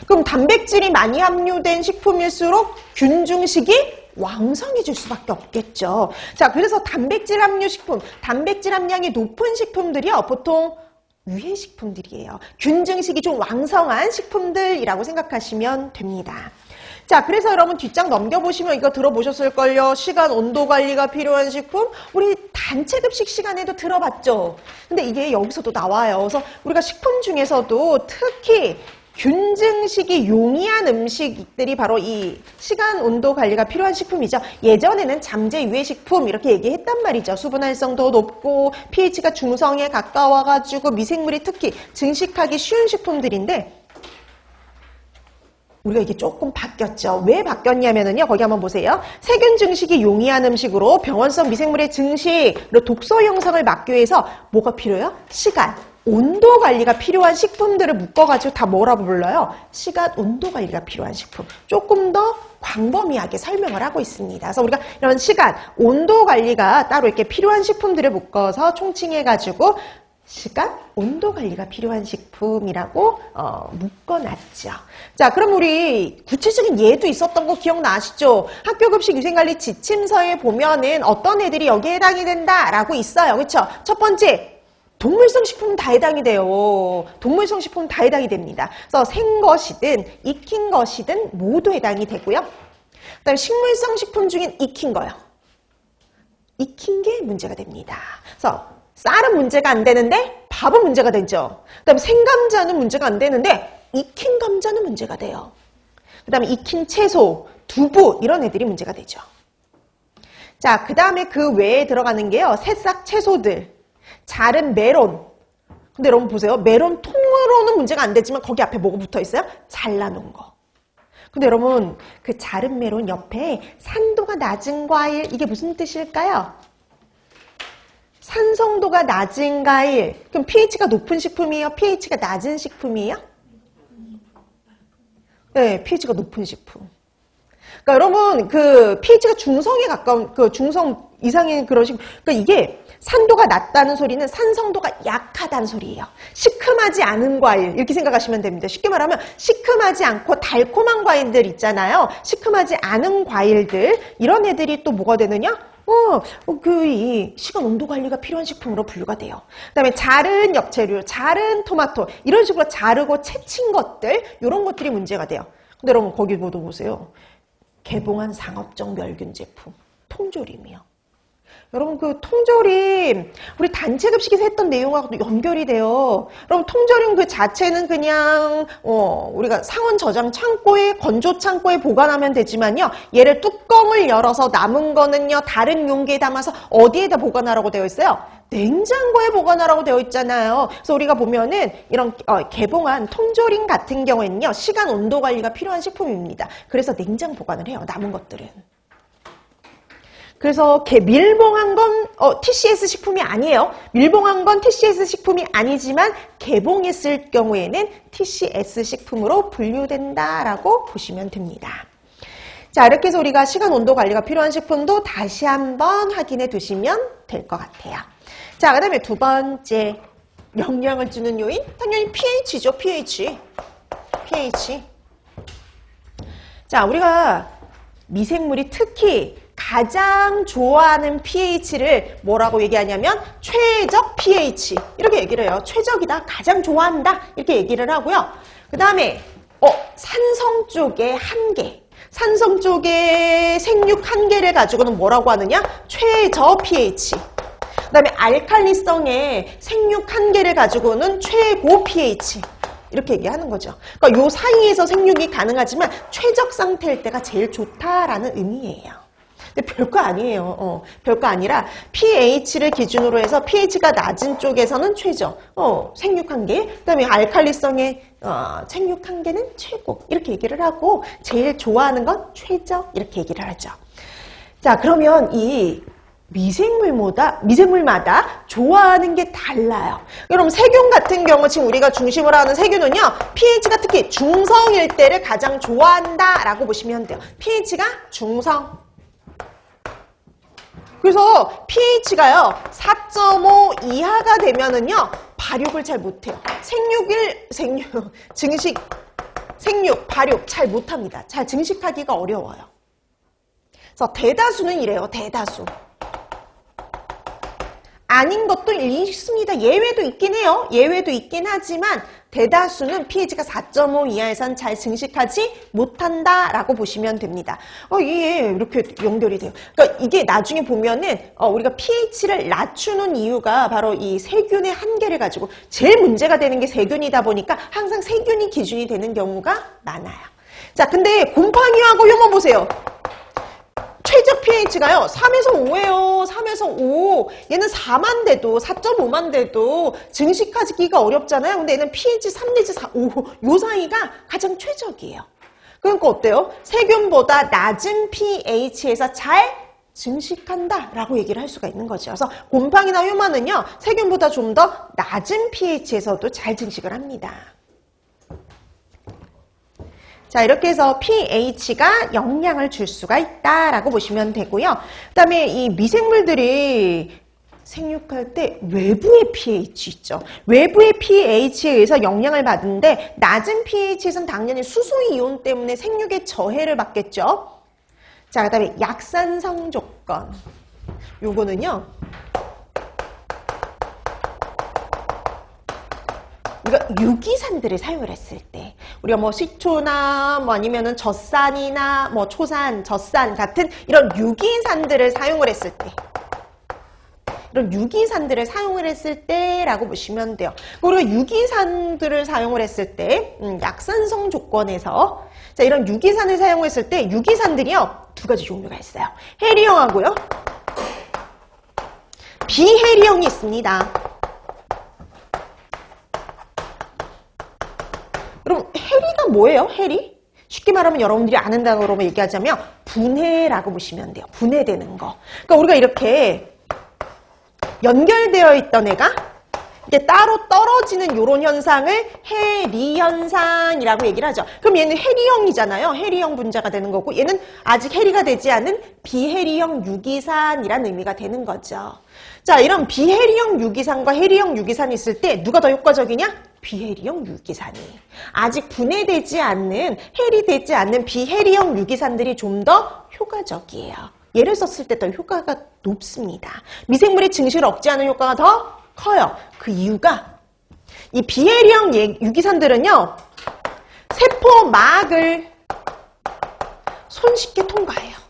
그럼 단백질이 많이 함유된 식품일수록 균 증식이 왕성해질 수밖에 없겠죠. 자, 그래서 단백질 함유 식품, 단백질 함량이 높은 식품들이요, 보통 유해식품들이에요. 균 증식이 좀 왕성한 식품들이라고 생각하시면 됩니다. 자, 그래서 여러분 뒷장 넘겨보시면 이거 들어보셨을걸요. 시간, 온도 관리가 필요한 식품. 우리 단체급식 시간에도 들어봤죠. 근데 이게 여기서도 나와요. 그래서 우리가 식품 중에서도 특히 균 증식이 용이한 음식들이 바로 이 시간, 온도 관리가 필요한 식품이죠. 예전에는 잠재 유해식품 이렇게 얘기했단 말이죠. 수분 활성도 높고 pH가 중성에 가까워가지고 미생물이 특히 증식하기 쉬운 식품들인데 우리가 이게 조금 바뀌었죠. 왜 바뀌었냐면요. 거기 한번 보세요. 세균 증식이 용이한 음식으로 병원성 미생물의 증식, 그리고 독소 형성을 막기 위해서 뭐가 필요해요? 시간, 온도 관리가 필요한 식품들을 묶어가지고 다 뭐라고 불러요? 시간, 온도 관리가 필요한 식품. 조금 더 광범위하게 설명을 하고 있습니다. 그래서 우리가 이런 시간, 온도 관리가 따로 이렇게 필요한 식품들을 묶어서 총칭해가지고 시간, 온도 관리가 필요한 식품이라고 묶어놨죠. 자, 그럼 우리 구체적인 예도 있었던 거 기억나시죠? 학교급식 위생관리 지침서에 보면은 어떤 애들이 여기에 해당이 된다라고 있어요. 그렇죠? 첫 번째, 동물성 식품은 다 해당이 돼요. 동물성 식품은 다 해당이 됩니다. 그래서 생것이든 익힌 것이든 모두 해당이 되고요. 그다음에 식물성 식품 중엔 익힌 거요. 익힌 게 문제가 됩니다. 그래서 쌀은 문제가 안 되는데 밥은 문제가 되죠. 그 다음에 생감자는 문제가 안 되는데 익힌 감자는 문제가 돼요. 그 다음에 익힌 채소, 두부 이런 애들이 문제가 되죠. 자, 그 다음에 그 외에 들어가는 게요. 새싹 채소들, 자른 메론, 근데 여러분 보세요. 멜론 통으로는 문제가 안 되지만 거기 앞에 뭐가 붙어 있어요? 잘라놓은 거. 근데 여러분 그 자른 멜론 옆에 산도가 낮은 과일 이게 무슨 뜻일까요? 산성도가 낮은 과일. 그럼 pH가 높은 식품이에요? pH가 낮은 식품이에요? 네, pH가 높은 식품. 그러니까 여러분 그 pH가 중성에 가까운 그 중성 이상인 그런 식품. 그러니까 이게 산도가 낮다는 소리는 산성도가 약하다는 소리예요. 시큼하지 않은 과일 이렇게 생각하시면 됩니다. 쉽게 말하면 시큼하지 않고 달콤한 과일들 있잖아요. 시큼하지 않은 과일들 이런 애들이 또 뭐가 되느냐? 이 시간 온도 관리가 필요한 식품으로 분류가 돼요. 그다음에 자른 엽채류, 자른 토마토 이런 식으로 자르고 채친 것들 이런 것들이 문제가 돼요. 근데 여러분 거기 모두 보세요. 개봉한 상업적 멸균 제품, 통조림이요. 여러분 그 통조림 우리 단체 급식에서 했던 내용하고도 연결이 돼요. 여러분 통조림 그 자체는 그냥 우리가 상온 저장 창고에 건조 창고에 보관하면 되지만요. 얘를 뚜껑을 열어서 남은 거는요. 다른 용기에 담아서 어디에다 보관하라고 되어 있어요? 냉장고에 보관하라고 되어 있잖아요. 그래서 우리가 보면은 이런 개봉한 통조림 같은 경우에는요. 시간 온도 관리가 필요한 식품입니다. 그래서 냉장 보관을 해요. 남은 것들은. 그래서 밀봉한 건 TCS 식품이 아니에요. 밀봉한 건 TCS 식품이 아니지만 개봉했을 경우에는 TCS 식품으로 분류된다라고 보시면 됩니다. 자, 이렇게 해서 우리가 시간 온도 관리가 필요한 식품도 다시 한번 확인해 두시면 될 것 같아요. 자, 그 다음에 두 번째 영향을 주는 요인 당연히 pH죠. pH. 자, 우리가 미생물이 특히 가장 좋아하는 pH를 뭐라고 얘기하냐면 최적 pH 이렇게 얘기를 해요. 최적이다, 가장 좋아한다 이렇게 얘기를 하고요. 그 다음에 산성 쪽의 한계, 산성 쪽의 생육 한계를 가지고는 뭐라고 하느냐? 최저 pH. 그 다음에 알칼리성의 생육 한계를 가지고는 최고 pH 이렇게 얘기하는 거죠. 그러니까 요 사이에서 생육이 가능하지만 최적 상태일 때가 제일 좋다라는 의미예요. 근데 별거 아니에요. 별거 아니라 pH를 기준으로 해서 pH가 낮은 쪽에서는 최저, 생육 한계, 그다음에 알칼리성의 생육 한계는 최고 이렇게 얘기를 하고 제일 좋아하는 건 최저 이렇게 얘기를 하죠. 자, 그러면 이 미생물마다 좋아하는 게 달라요. 그럼 세균 같은 경우 지금 우리가 중심으로 하는 세균은요. pH가 특히 중성일 때를 가장 좋아한다라고 보시면 돼요. pH가 중성. 그래서 pH가요 4.5 이하가 되면은요 발육을 잘 못해요. 생육, 발육 잘 못합니다. 잘 증식하기가 어려워요. 그래서 대다수는 이래요. 대다수. 아닌 것도 있습니다. 예외도 있긴 해요. 예외도 있긴 하지만 대다수는 pH가 4.5 이하에선 잘 증식하지 못한다라고 보시면 됩니다. 이게 이렇게 연결이 돼요. 그러니까 이게 나중에 보면은 우리가 pH를 낮추는 이유가 바로 이 세균의 한계를 가지고 제일 문제가 되는 게 세균이다 보니까 항상 세균이 기준이 되는 경우가 많아요. 자, 근데 곰팡이하고 효모 보세요. 최적 pH가요 3에서 5예요. 3에서 5. 얘는 4만 돼도 4.5만 돼도 증식하기가 어렵잖아요. 근데 얘는 pH 3 내지 4, 5 요 사이가 가장 최적이에요. 그러니까 어때요? 세균보다 낮은 pH에서 잘 증식한다 라고 얘기를 할 수가 있는 거죠. 그래서 곰팡이나 효마는요 세균보다 좀 더 낮은 pH에서도 잘 증식을 합니다. 자, 이렇게 해서 pH가 영향을 줄 수가 있다라고 보시면 되고요. 그 다음에 이 미생물들이 생육할 때 외부의 pH 있죠. 외부의 pH에 의해서 영향을 받는데 낮은 pH에서는 당연히 수소 이온 때문에 생육에 저해를 받겠죠. 자, 그 다음에 약산성 조건. 요거는요. 우리가 유기산들을 사용을 했을 때 우리가 뭐 식초나 뭐 아니면은 젖산이나 뭐 초산, 젖산 같은 이런 유기산들을 사용을 했을 때 이런 유기산들을 사용을 했을 때라고 보시면 돼요. 우리가 유기산들을 사용을 했을 때 약산성 조건에서 자, 이런 유기산을 사용했을 때 유기산들이요 두 가지 종류가 있어요. 해리형하고요 비해리형이 있습니다. 해리는 뭐예요? 해리? 쉽게 말하면 여러분들이 아는다고 그러면 얘기하자면 분해라고 보시면 돼요. 분해되는 거. 그러니까 우리가 이렇게 연결되어 있던 애가 이게 따로 떨어지는 이런 현상을 해리 현상이라고 얘기를 하죠. 그럼 얘는 해리형이잖아요. 해리형 분자가 되는 거고 얘는 아직 해리가 되지 않은 비해리형 유기산이라는 의미가 되는 거죠. 자, 이런 비해리형 유기산과 해리형 유기산이 있을 때 누가 더 효과적이냐? 비해리형 유기산이. 아직 분해되지 않는, 해리되지 않는 비해리형 유기산들이 좀 더 효과적이에요. 얘를 썼을 때 더 효과가 높습니다. 미생물의 증식을 억제하는 효과가 더 커요. 그 이유가 이 비해리형 유기산들은요, 세포막을 손쉽게 통과해요.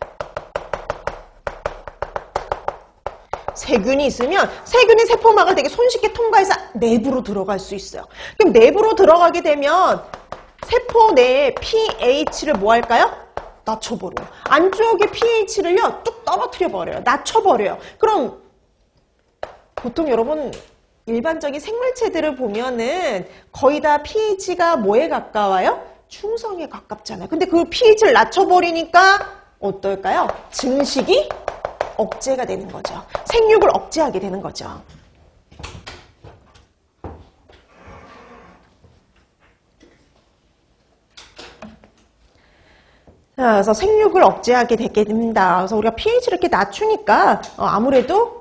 세균이 있으면 세균이 세포막을 되게 손쉽게 통과해서 내부로 들어갈 수 있어요. 그럼 내부로 들어가게 되면 세포 내의 pH를 뭐 할까요? 낮춰버려요. 안쪽의 pH를요 뚝 떨어뜨려 버려요. 낮춰버려요. 그럼 보통 여러분 일반적인 생물체들을 보면은 거의 다 pH가 뭐에 가까워요? 중성에 가깝잖아요. 근데 그 pH를 낮춰버리니까 어떨까요? 증식이 억제가 되는 거죠. 생육을 억제하게 되는 거죠. 자, 그래서 생육을 억제하게 되게 됩니다. 그래서 우리가 pH를 이렇게 낮추니까 아무래도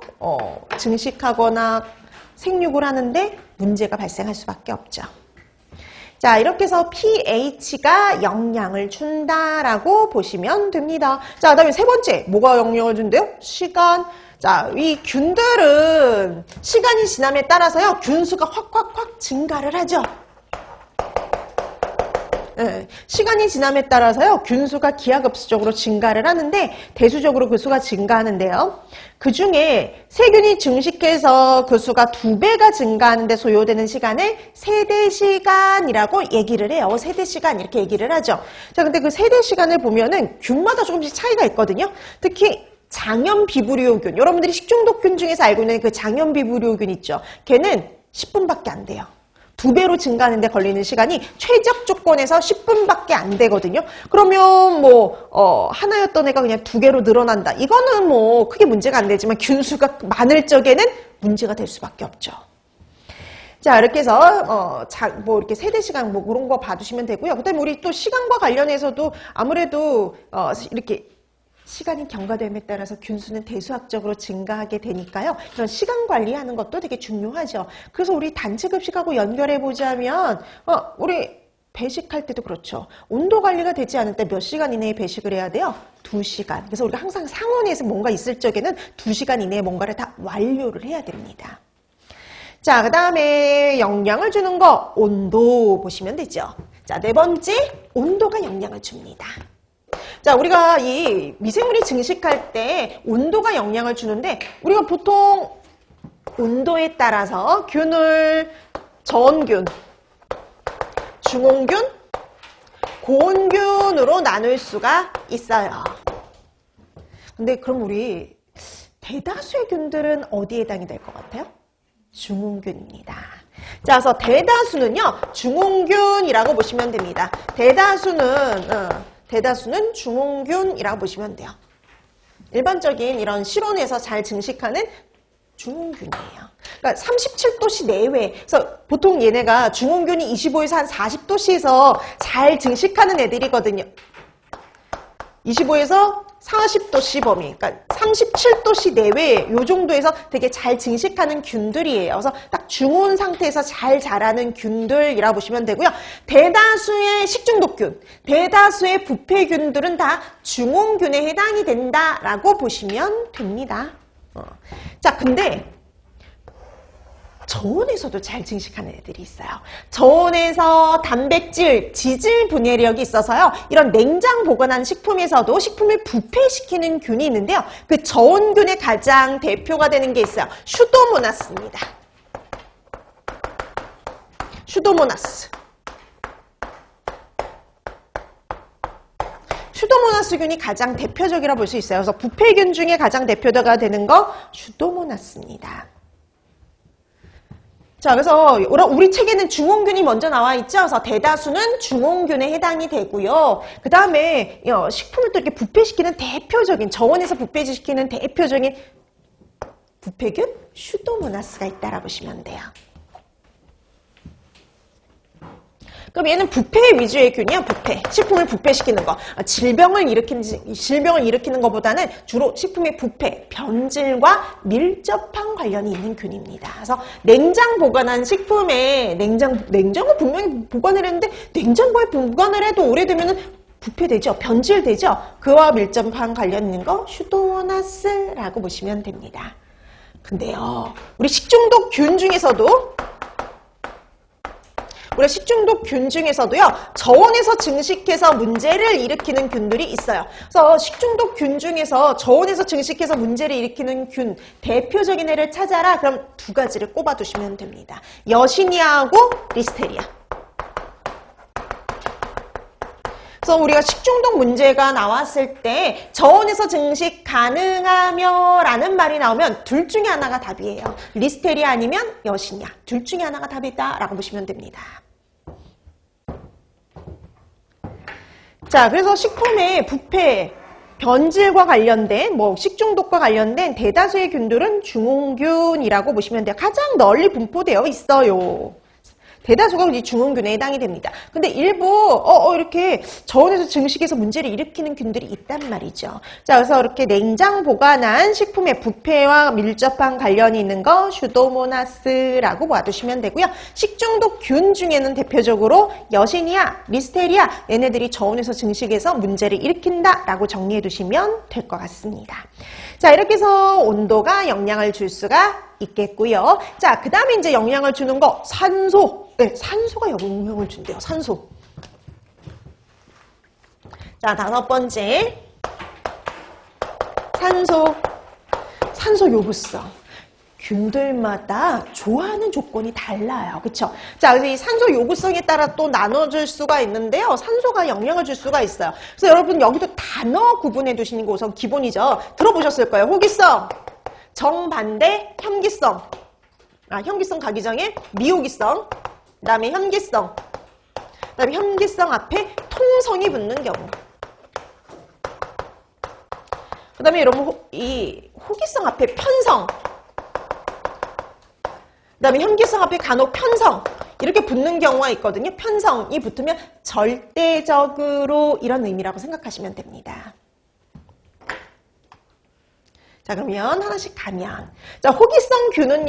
증식하거나 생육을 하는데 문제가 발생할 수밖에 없죠. 자, 이렇게 해서 pH가 영향을 준다라고 보시면 됩니다. 자, 그 다음에 세 번째, 뭐가 영향을 준대요? 시간. 자, 이 균들은 시간이 지남에 따라서요, 균수가 확 증가를 하죠. 네, 시간이 지남에 따라서요, 균수가 기하급수적으로 증가를 하는데, 대수적으로 그 수가 증가하는데요. 그 중에 세균이 증식해서 그 수가 2배가 증가하는데 소요되는 시간을 세대시간이라고 얘기를 해요. 세대시간 이렇게 얘기를 하죠. 자, 근데 그 세대시간을 보면은 균마다 조금씩 차이가 있거든요. 특히 장염비브리오균, 여러분들이 식중독균 중에서 알고 있는 그 장염비브리오균 있죠. 걔는 10분밖에 안 돼요. 2배로 증가하는데 걸리는 시간이 최적 조건에서 10분밖에 안 되거든요. 그러면 하나였던 애가 그냥 2개로 늘어난다. 이거는 크게 문제가 안 되지만 균수가 많을 적에는 문제가 될 수밖에 없죠. 자, 이렇게 해서 이렇게 세대 시간 그런 거 봐두시면 되고요. 그다음에 우리 또 시간과 관련해서도 아무래도 이렇게 시간이 경과됨에 따라서 균수는 대수학적으로 증가하게 되니까요. 이런 시간 관리하는 것도 되게 중요하죠. 그래서 우리 단체 급식하고 연결해 보자면 우리 배식할 때도 그렇죠. 온도 관리가 되지 않을 때 몇 시간 이내에 배식을 해야 돼요? 2시간. 그래서 우리가 항상 상온에서 뭔가 있을 적에는 2시간 이내에 뭔가를 다 완료를 해야 됩니다. 자, 그 다음에 영향을 주는 거 온도 보시면 되죠. 자, 네 번째 온도가 영향을 줍니다. 자, 우리가 이 미생물이 증식할 때 온도가 영향을 주는데 우리가 보통 온도에 따라서 균을 저온균, 중온균, 고온균으로 나눌 수가 있어요. 근데 그럼 우리 대다수의 균들은 어디에 해당이 될 것 같아요? 중온균입니다. 자, 그래서 대다수는요, 중온균이라고 보시면 됩니다. 대다수는 중온균이라고 보시면 돼요. 일반적인 이런 실온에서 잘 증식하는 중온균이에요. 그러니까 37도씨 내외. 그래서 보통 얘네가 중온균이 25에서 한 40도씨에서 잘 증식하는 애들이거든요. 25에서 40도씨 범위, 그러니까 37도씨 내외 요 정도에서 되게 잘 증식하는 균들이에요. 그래서 딱 중온 상태에서 잘 자라는 균들이라고 보시면 되고요. 대다수의 식중독균, 대다수의 부패균들은 다 중온균에 해당이 된다라고 보시면 됩니다. 자, 근데 저온에서도 잘 증식하는 애들이 있어요. 저온에서 단백질, 지질 분해력이 있어서요. 이런 냉장 보관한 식품에서도 식품을 부패시키는 균이 있는데요. 그 저온균의 가장 대표가 되는 게 있어요. 슈도모나스입니다. 슈도모나스. 슈도모나스균이 가장 대표적이라 볼 수 있어요. 그래서 부패균 중에 가장 대표가 되는 거 슈도모나스입니다. 자, 그래서 우리 책에는 중홍균이 먼저 나와 있죠. 그래서 대다수는 중홍균에 해당이 되고요. 그 다음에 식품을 또 이렇게 부패시키는 대표적인, 저온에서 부패시키는 대표적인 부패균? 슈도모나스가 있다라고 보시면 돼요. 그럼 얘는 부패 위주의 균이야, 부패. 식품을 부패시키는 거. 질병을 일으키는 것보다는 주로 식품의 부패, 변질과 밀접한 관련이 있는 균입니다. 그래서 냉장 보관한 식품에 냉장고 분명히 보관을 했는데 냉장고에 보관을 해도 오래되면 부패되죠, 변질되죠. 그와 밀접한 관련 있는 거 슈도모나스라고 보시면 됩니다. 근데요, 우리 식중독 균 중에서도요, 저온에서 증식해서 문제를 일으키는 균들이 있어요. 그래서 식중독 균 중에서 저온에서 증식해서 문제를 일으키는 균, 대표적인 애를 찾아라. 그럼 두 가지를 꼽아두시면 됩니다. 여시니아하고 리스테리아. 그래서 우리가 식중독 문제가 나왔을 때 저온에서 증식 가능하며 라는 말이 나오면 둘 중에 하나가 답이에요. 리스테리아 아니면 여시니아. 둘 중에 하나가 답이다 라고 보시면 됩니다. 자, 그래서 식품의 부패, 변질과 관련된, 식중독과 관련된 대다수의 균들은 중홍균이라고 보시면 돼요. 가장 널리 분포되어 있어요. 대다수가 이제 중홍균에 해당이 됩니다. 근데 일부 이렇게 저온에서 증식해서 문제를 일으키는 균들이 있단 말이죠. 자, 그래서 이렇게 냉장 보관한 식품의 부패와 밀접한 관련이 있는 거 슈도모나스라고 봐두시면 되고요. 식중독 균 중에는 대표적으로 여시니아, 리스테리아 얘네들이 저온에서 증식해서 문제를 일으킨다라고 정리해 두시면 될 것 같습니다. 자, 이렇게 해서 온도가 영향을 줄 수가 있겠고요. 자, 그 다음에 이제 영향을 주는 거 산소. 네, 산소가 영향을 준대요. 산소. 자, 다섯 번째. 산소 요구성. 균들마다 좋아하는 조건이 달라요. 그쵸? 자, 그래서 이 산소 요구성에 따라 또 나눠줄 수가 있는데요. 산소가 영향을 줄 수가 있어요. 그래서 여러분 여기도 단어 구분해 두시는 거 우선 기본이죠. 들어보셨을 거예요. 호기성, 정반대, 현기성. 현기성 가기 전에 미호기성, 그 다음에 현기성, 그 다음에 현기성 앞에 통성이 붙는 경우. 그 다음에 여러분 이 호기성 앞에 편성, 그 다음에 현기성 앞에 간혹 편성 이렇게 붙는 경우가 있거든요. 편성이 붙으면 절대적으로 이런 의미라고 생각하시면 됩니다. 자, 그러면 하나씩 가면. 자, 호기성균은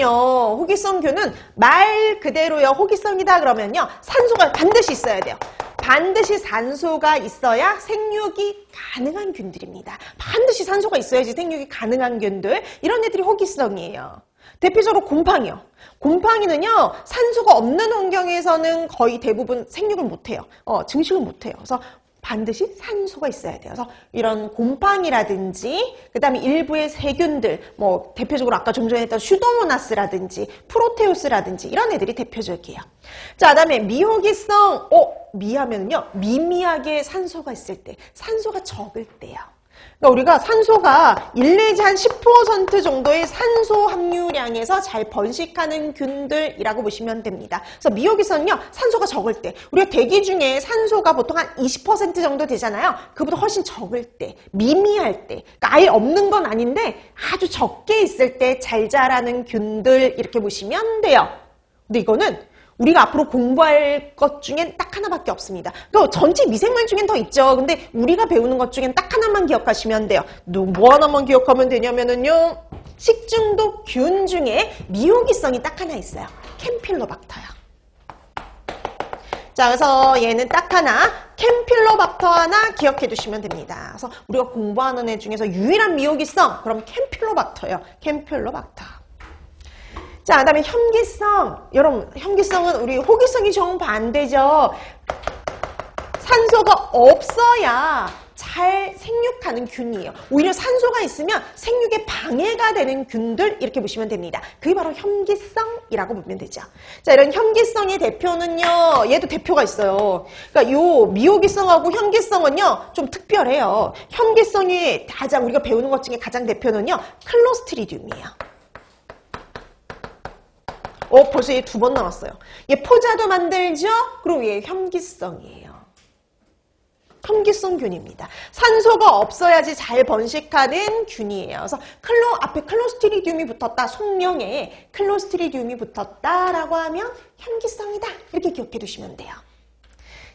말 그대로요. 호기성이다 그러면요. 산소가 반드시 있어야 돼요. 반드시 산소가 있어야 생육이 가능한 균들입니다. 반드시 산소가 있어야지 생육이 가능한 균들. 이런 애들이 호기성이에요. 대표적으로 곰팡이요. 곰팡이는요, 산소가 없는 환경에서는 거의 대부분 생육을 못해요. 증식을 못해요. 그래서 반드시 산소가 있어야 돼요. 그래서 이런 곰팡이라든지 그 다음에 일부의 세균들 대표적으로 아까 좀 전에 했던 슈도모나스라든지 프로테우스라든지 이런 애들이 대표적이에요. 자, 그 다음에 미호기성. 미하면요 미미하게 산소가 있을 때, 산소가 적을 때요. 그러니까 우리가 산소가 1 내지 한 10% 정도의 산소 함유량에서 잘 번식하는 균들이라고 보시면 됩니다. 그래서 미호기성은요, 산소가 적을 때, 우리가 대기 중에 산소가 보통 한 20% 정도 되잖아요. 그보다 훨씬 적을 때, 미미할 때, 그러니까 아예 없는 건 아닌데 아주 적게 있을 때 잘 자라는 균들 이렇게 보시면 돼요. 근데 이거는 우리가 앞으로 공부할 것 중엔 딱 하나밖에 없습니다. 그 전체 미생물 중엔 더 있죠. 근데 우리가 배우는 것 중엔 딱 하나만 기억하시면 돼요. 뭐 하나만 기억하면 되냐면은요. 식중독 균 중에 미호기성이 딱 하나 있어요. 캠필로박터요. 자, 그래서 얘는 딱 하나, 캠필로박터 하나 기억해 두시면 됩니다. 그래서 우리가 공부하는 애 중에서 유일한 미호기성, 그럼 캠필로박터예요. 캠필로박터. 자, 그 다음에 현기성. 여러분, 현기성은 우리 호기성이 정반대죠. 산소가 없어야 잘 생육하는 균이에요. 오히려 산소가 있으면 생육에 방해가 되는 균들 이렇게 보시면 됩니다. 그게 바로 현기성이라고 보면 되죠. 자, 이런 현기성의 대표는요. 얘도 대표가 있어요. 그러니까 요 미호기성하고 현기성은요. 좀 특별해요. 현기성이 가장 우리가 배우는 것 중에 가장 대표는요. 클로스트리dium이에요. 벌써 얘 2번 남았어요. 얘 포자도 만들죠? 그리고 얘 혐기성이에요. 혐기성 균입니다. 산소가 없어야지 잘 번식하는 균이에요. 그래서 앞에 클로스트리디움이 붙었다. 속명에 클로스트리디움이 붙었다라고 하면 혐기성이다. 이렇게 기억해 두시면 돼요.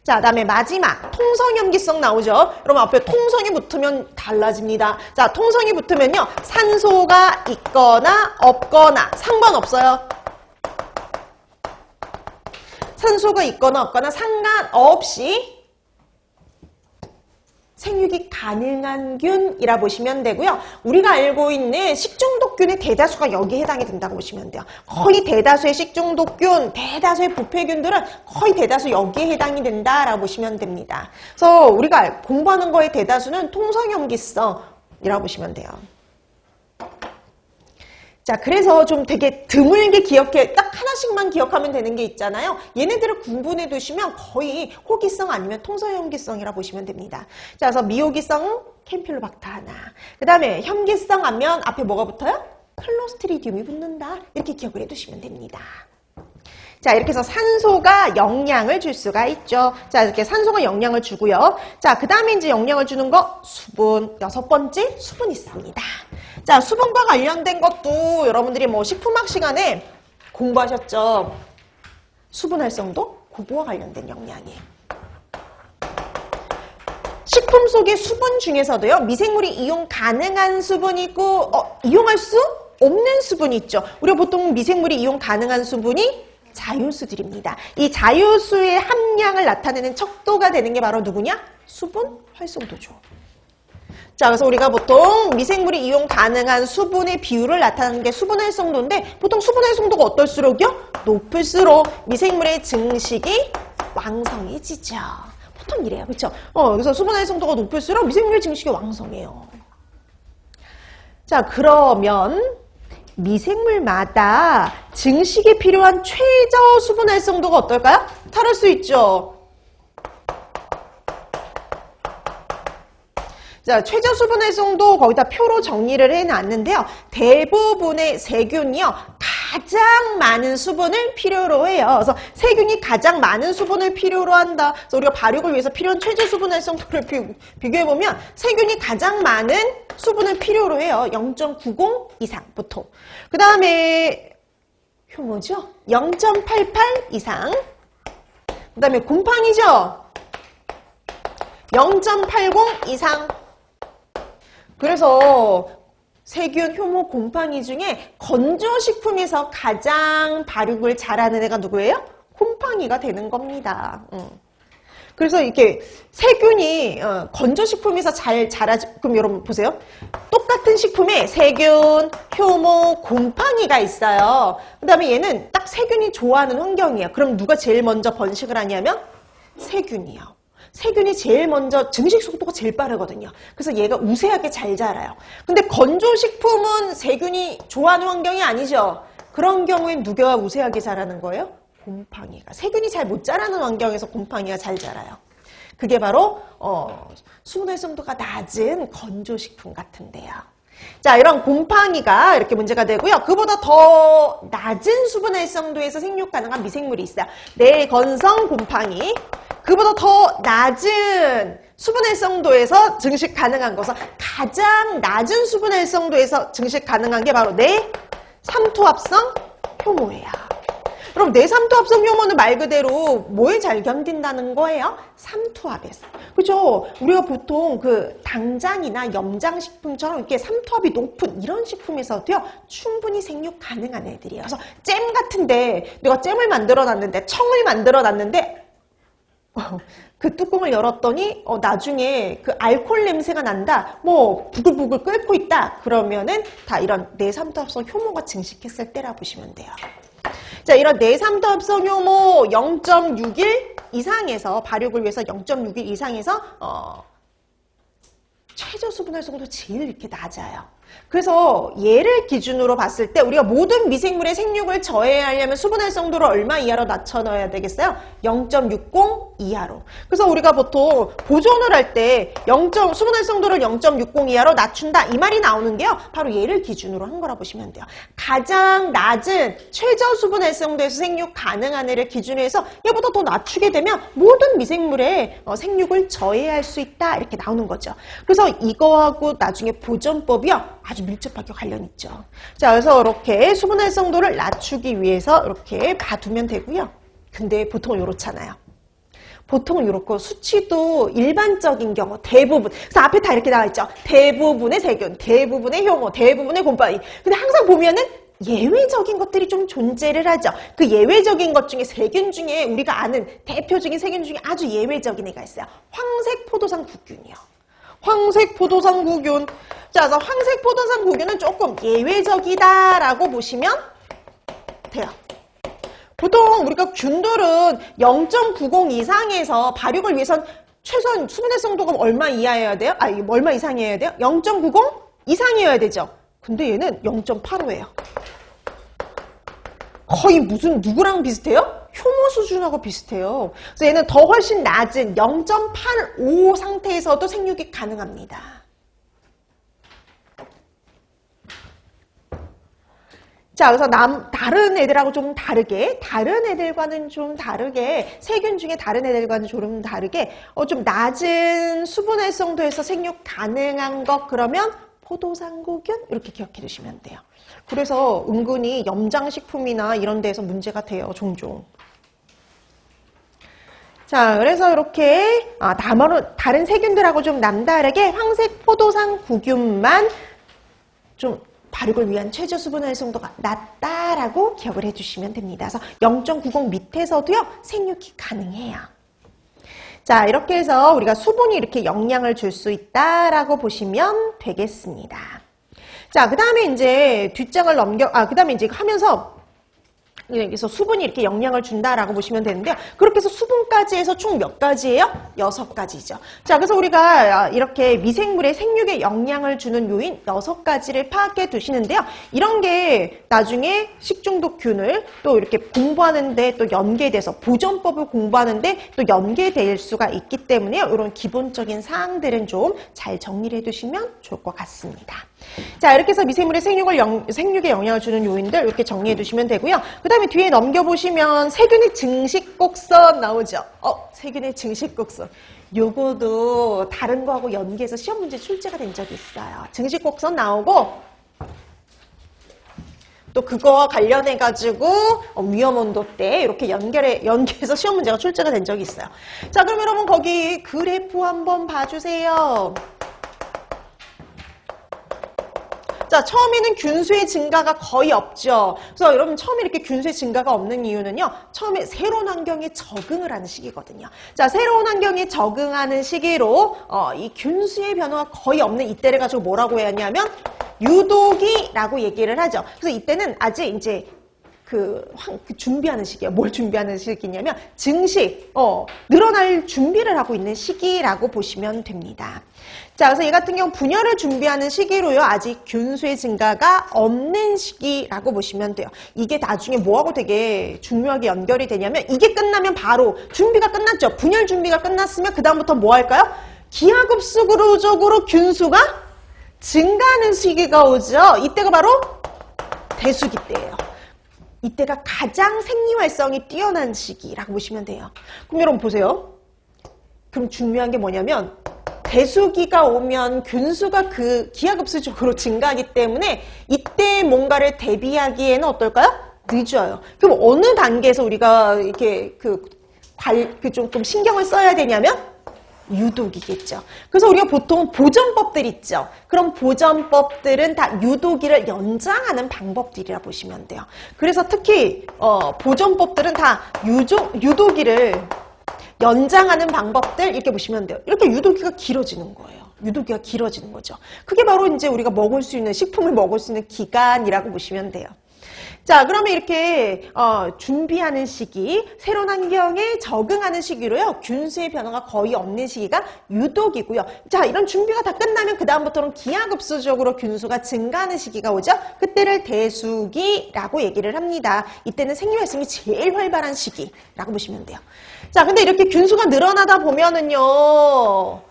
자, 다음에 마지막 통성염기성 나오죠. 그러면 앞에 통성이 붙으면 달라집니다. 자, 통성이 붙으면요. 산소가 있거나 없거나 상관없어요. 산소가 있거나 없거나 상관없이 생육이 가능한 균이라 보시면 되고요. 우리가 알고 있는 식중독균의 대다수가 여기에 해당이 된다고 보시면 돼요. 거의 대다수의 식중독균, 대다수의 부패균들은 거의 대다수 여기에 해당이 된다라고 보시면 됩니다. 그래서 우리가 공부하는 거의 대다수는 통성염기성이라고 보시면 돼요. 자, 그래서 좀 되게 드물게 딱 하나씩만 기억하면 되는 게 있잖아요. 얘네들을 구분해 두시면 거의 호기성 아니면 통성염기성이라 보시면 됩니다. 자, 그래서 미호기성 캠필로박터 하나. 그 다음에 혐기성 하면 앞에 뭐가 붙어요? 클로스트리디움이 붙는다. 이렇게 기억을 해 두시면 됩니다. 자, 이렇게 해서 산소가 영양을 줄 수가 있죠. 자, 이렇게 산소가 영양을 주고요. 자, 그 다음에 이제 영양을 주는 거 수분. 6번째 수분 있습니다. 자, 수분과 관련된 것도 여러분들이 뭐 식품학 시간에 공부하셨죠. 수분 활성도 고부와 관련된 영양이에요. 식품 속의 수분 중에서도요. 미생물이 이용 가능한 수분이 있고 이용할 수 없는 수분이 있죠. 우리가 보통 미생물이 이용 가능한 수분이 자유수들입니다. 이 자유수의 함량을 나타내는 척도가 되는 게 바로 누구냐? 수분 활성도죠. 자, 그래서 우리가 보통 미생물이 이용 가능한 수분의 비율을 나타내는 게 수분 활성도인데 보통 수분 활성도가 어떨수록요? 높을수록 미생물의 증식이 왕성해지죠. 보통 이래요. 그렇죠? 그래서 수분 활성도가 높을수록 미생물의 증식이 왕성해요. 자, 그러면 미생물마다 증식에 필요한 최저 수분 활성도가 어떨까요? 다를 수 있죠. 자, 최저 수분 활성도 거기다 표로 정리를 해놨는데요. 대부분의 세균이요. 가장 많은 수분을 필요로 해요. 그래서 세균이 가장 많은 수분을 필요로 한다. 그래서 우리가 발육을 위해서 필요한 최저 수분 활성도를 비교해보면 세균이 가장 많은 수분을 필요로 해요. 0.90 이상 보통. 그 다음에 효모죠. 0.88 이상. 그 다음에 곰팡이죠. 0.80 이상. 그래서 세균, 효모, 곰팡이 중에 건조식품에서 가장 발육을 잘하는 애가 누구예요? 곰팡이가 되는 겁니다. 그래서 이렇게 세균이 건조식품에서 잘 자라지, 그럼 여러분 보세요. 똑같은 식품에 세균, 효모, 곰팡이가 있어요. 그 다음에 얘는 딱 세균이 좋아하는 환경이에요. 그럼 누가 제일 먼저 번식을 하냐면 세균이요. 세균이 제일 먼저 증식 속도가 제일 빠르거든요. 그래서 얘가 우세하게 잘 자라요. 근데 건조식품은 세균이 좋아하는 환경이 아니죠. 그런 경우엔 누가 우세하게 자라는 거예요? 곰팡이가. 세균이 잘 못 자라는 환경에서 곰팡이가 잘 자라요. 그게 바로 수분 활성도가 낮은 건조식품 같은데요. 자, 이런 곰팡이가 이렇게 문제가 되고요. 그보다 더 낮은 수분 활성도에서 생육 가능한 미생물이 있어요. 내건성 곰팡이. 그보다 더 낮은 수분 활성도에서 증식 가능한 것은 가장 낮은 수분 활성도에서 증식 가능한 게 바로 내삼투합성 효모예요. 그럼 내삼투합성 효모는 말 그대로 뭐에 잘 견딘다는 거예요? 삼투합에서. 그죠? 우리가 보통 그 당장이나 염장식품처럼 이렇게 삼투합이 높은 이런 식품에서도요, 충분히 생육 가능한 애들이에요. 그래서 잼 같은데, 내가 잼을 만들어 놨는데, 청을 만들어 놨는데, 그 뚜껑을 열었더니 나중에 그 알코올 냄새가 난다. 뭐 부글부글 끓고 있다. 그러면은 다 이런 내삼투합성 효모가 증식했을 때라 보시면 돼요. 자, 이런 내삼투합성 효모 0.61 이상에서 발육을 위해서 0.61 이상에서 최저 수분 활성도 제일 이렇게 낮아요. 그래서 얘를 기준으로 봤을 때 우리가 모든 미생물의 생육을 저해하려면 수분 활성도를 얼마 이하로 낮춰 넣어야 되겠어요? 0.60 이하로. 그래서 우리가 보통 보존을 할 때 수분 활성도를 0.60 이하로 낮춘다 이 말이 나오는 게요. 바로 얘를 기준으로 한 거라 보시면 돼요. 가장 낮은 최저 수분 활성도에서 생육 가능한 애를 기준으로 해서 얘보다 더 낮추게 되면 모든 미생물의 생육을 저해할 수 있다 이렇게 나오는 거죠. 그래서 이거하고 나중에 보존법이요. 아주 밀접하게 관련 있죠. 자, 그래서 이렇게 수분 활성도를 낮추기 위해서 이렇게 봐두면 되고요. 근데 보통 이렇잖아요. 보통 이렇고 수치도 일반적인 경우 대부분 그래서 앞에 다 이렇게 나와 있죠. 대부분의 세균, 대부분의 효모, 대부분의 곰팡이. 근데 항상 보면은 예외적인 것들이 좀 존재를 하죠. 그 예외적인 것 중에 세균 중에 우리가 아는 대표적인 세균 중에 아주 예외적인 애가 있어요. 황색 포도상 구균이요. 황색 포도상 구균. 자, 그래서 황색 포도상 구균은 조금 예외적이다라고 보시면 돼요. 보통 우리가 균들은 0.90 이상에서 발육을 위해선 최소한 수분 활성도가 얼마 이하여야 돼요? 얼마 이상이어야 돼요? 0.90 이상이어야 되죠. 근데 얘는 0.85예요. 거의 무슨 누구랑 비슷해요? 효모 수준하고 비슷해요. 그래서 얘는 더 훨씬 낮은 0.85 상태에서도 생육이 가능합니다. 자, 그래서 다른 애들하고 좀 다르게, 세균 중에 다른 애들과는 좀 다르게, 좀 낮은 수분 활성도에서 생육 가능한 것, 그러면 포도상구균? 이렇게 기억해 두시면 돼요. 그래서 은근히 염장식품이나 이런 데에서 문제가 돼요, 종종. 자, 그래서 이렇게, 다른 세균들하고 좀 남다르게 황색 포도상구균만 좀 발육을 위한 최저 수분 활성도가 낮다라고 기억을 해주시면 됩니다. 그래서 0.90 밑에서도요, 생육이 가능해요. 자, 이렇게 해서 우리가 수분이 이렇게 영향을 줄 수 있다라고 보시면 되겠습니다. 자, 그 다음에 이제 뒷장을 그 다음에 이제 하면서 그래서 수분이 이렇게 영향을 준다라고 보시면 되는데요. 그렇게 해서 수분까지 해서 총 몇 가지예요? 6가지죠. 자, 그래서 우리가 이렇게 미생물의 생육에 영향을 주는 요인 6가지를 파악해 두시는데요. 이런 게 나중에 식중독균을 또 이렇게 공부하는데 또 연계돼서 보존법을 공부하는데 또 연계될 수가 있기 때문에요. 이런 기본적인 사항들은 좀 잘 정리를 해두시면 좋을 것 같습니다. 자, 이렇게 해서 미생물의 생육에 영향을 주는 요인들 이렇게 정리해 두시면 되고요. 그 다음에 뒤에 넘겨보시면 세균의 증식곡선 나오죠. 세균의 증식곡선. 요거도 다른 거하고 연계해서 시험 문제 출제가 된 적이 있어요. 증식곡선 나오고 또 그거와 관련해가지고 위험온도 때 이렇게 연계해서 시험 문제가 출제가 된 적이 있어요. 자, 그럼 여러분 거기 그래프 한번 봐주세요. 자, 처음에는 균수의 증가가 거의 없죠. 그래서 여러분 처음에 이렇게 균수의 증가가 없는 이유는요. 처음에 새로운 환경에 적응을 하는 시기거든요. 자, 새로운 환경에 적응하는 시기로 이 균수의 변화가 거의 없는 이때를 가지고 뭐라고 해야 하냐면 유도기라고 얘기를 하죠. 그래서 이때는 아직 이제 그 준비하는 시기예요. 뭘 준비하는 시기냐면 증식, 늘어날 준비를 하고 있는 시기라고 보시면 됩니다. 자, 그래서 얘 같은 경우 분열을 준비하는 시기로요. 아직 균수의 증가가 없는 시기라고 보시면 돼요. 이게 나중에 뭐하고 되게 중요하게 연결이 되냐면 이게 끝나면 바로 준비가 끝났죠. 분열 준비가 끝났으면 그 다음부터 뭐 할까요? 기하급수적으로 균수가 증가하는 시기가 오죠. 이때가 바로 대수기 때예요. 이때가 가장 생리활성이 뛰어난 시기라고 보시면 돼요. 그럼 여러분 보세요. 그럼 중요한 게 뭐냐면 대수기가 오면 균수가 그 기하급수적으로 증가하기 때문에 이때 뭔가를 대비하기에는 어떨까요? 늦어요. 그럼 어느 단계에서 우리가 이렇게 조금 신경을 써야 되냐면 유도기겠죠. 그래서 우리가 보통 보존법들 있죠. 그럼 보존법들은 다 유도기를 연장하는 방법들이라 보시면 돼요. 그래서 특히 보존법들은 다 유도기를 연장하는 방법들 이렇게 보시면 돼요. 이렇게 유도기가 길어지는 거예요. 유도기가 길어지는 거죠. 그게 바로 이제 우리가 먹을 수 있는 식품을 먹을 수 있는 기간이라고 보시면 돼요. 자, 그러면 이렇게 준비하는 시기, 새로운 환경에 적응하는 시기로요. 균수의 변화가 거의 없는 시기가 유독이고요. 자, 이런 준비가 다 끝나면 그 다음부터는 기하급수적으로 균수가 증가하는 시기가 오죠. 그때를 대수기라고 얘기를 합니다. 이때는 생리 활성이 제일 활발한 시기라고 보시면 돼요. 자, 근데 이렇게 균수가 늘어나다 보면은요,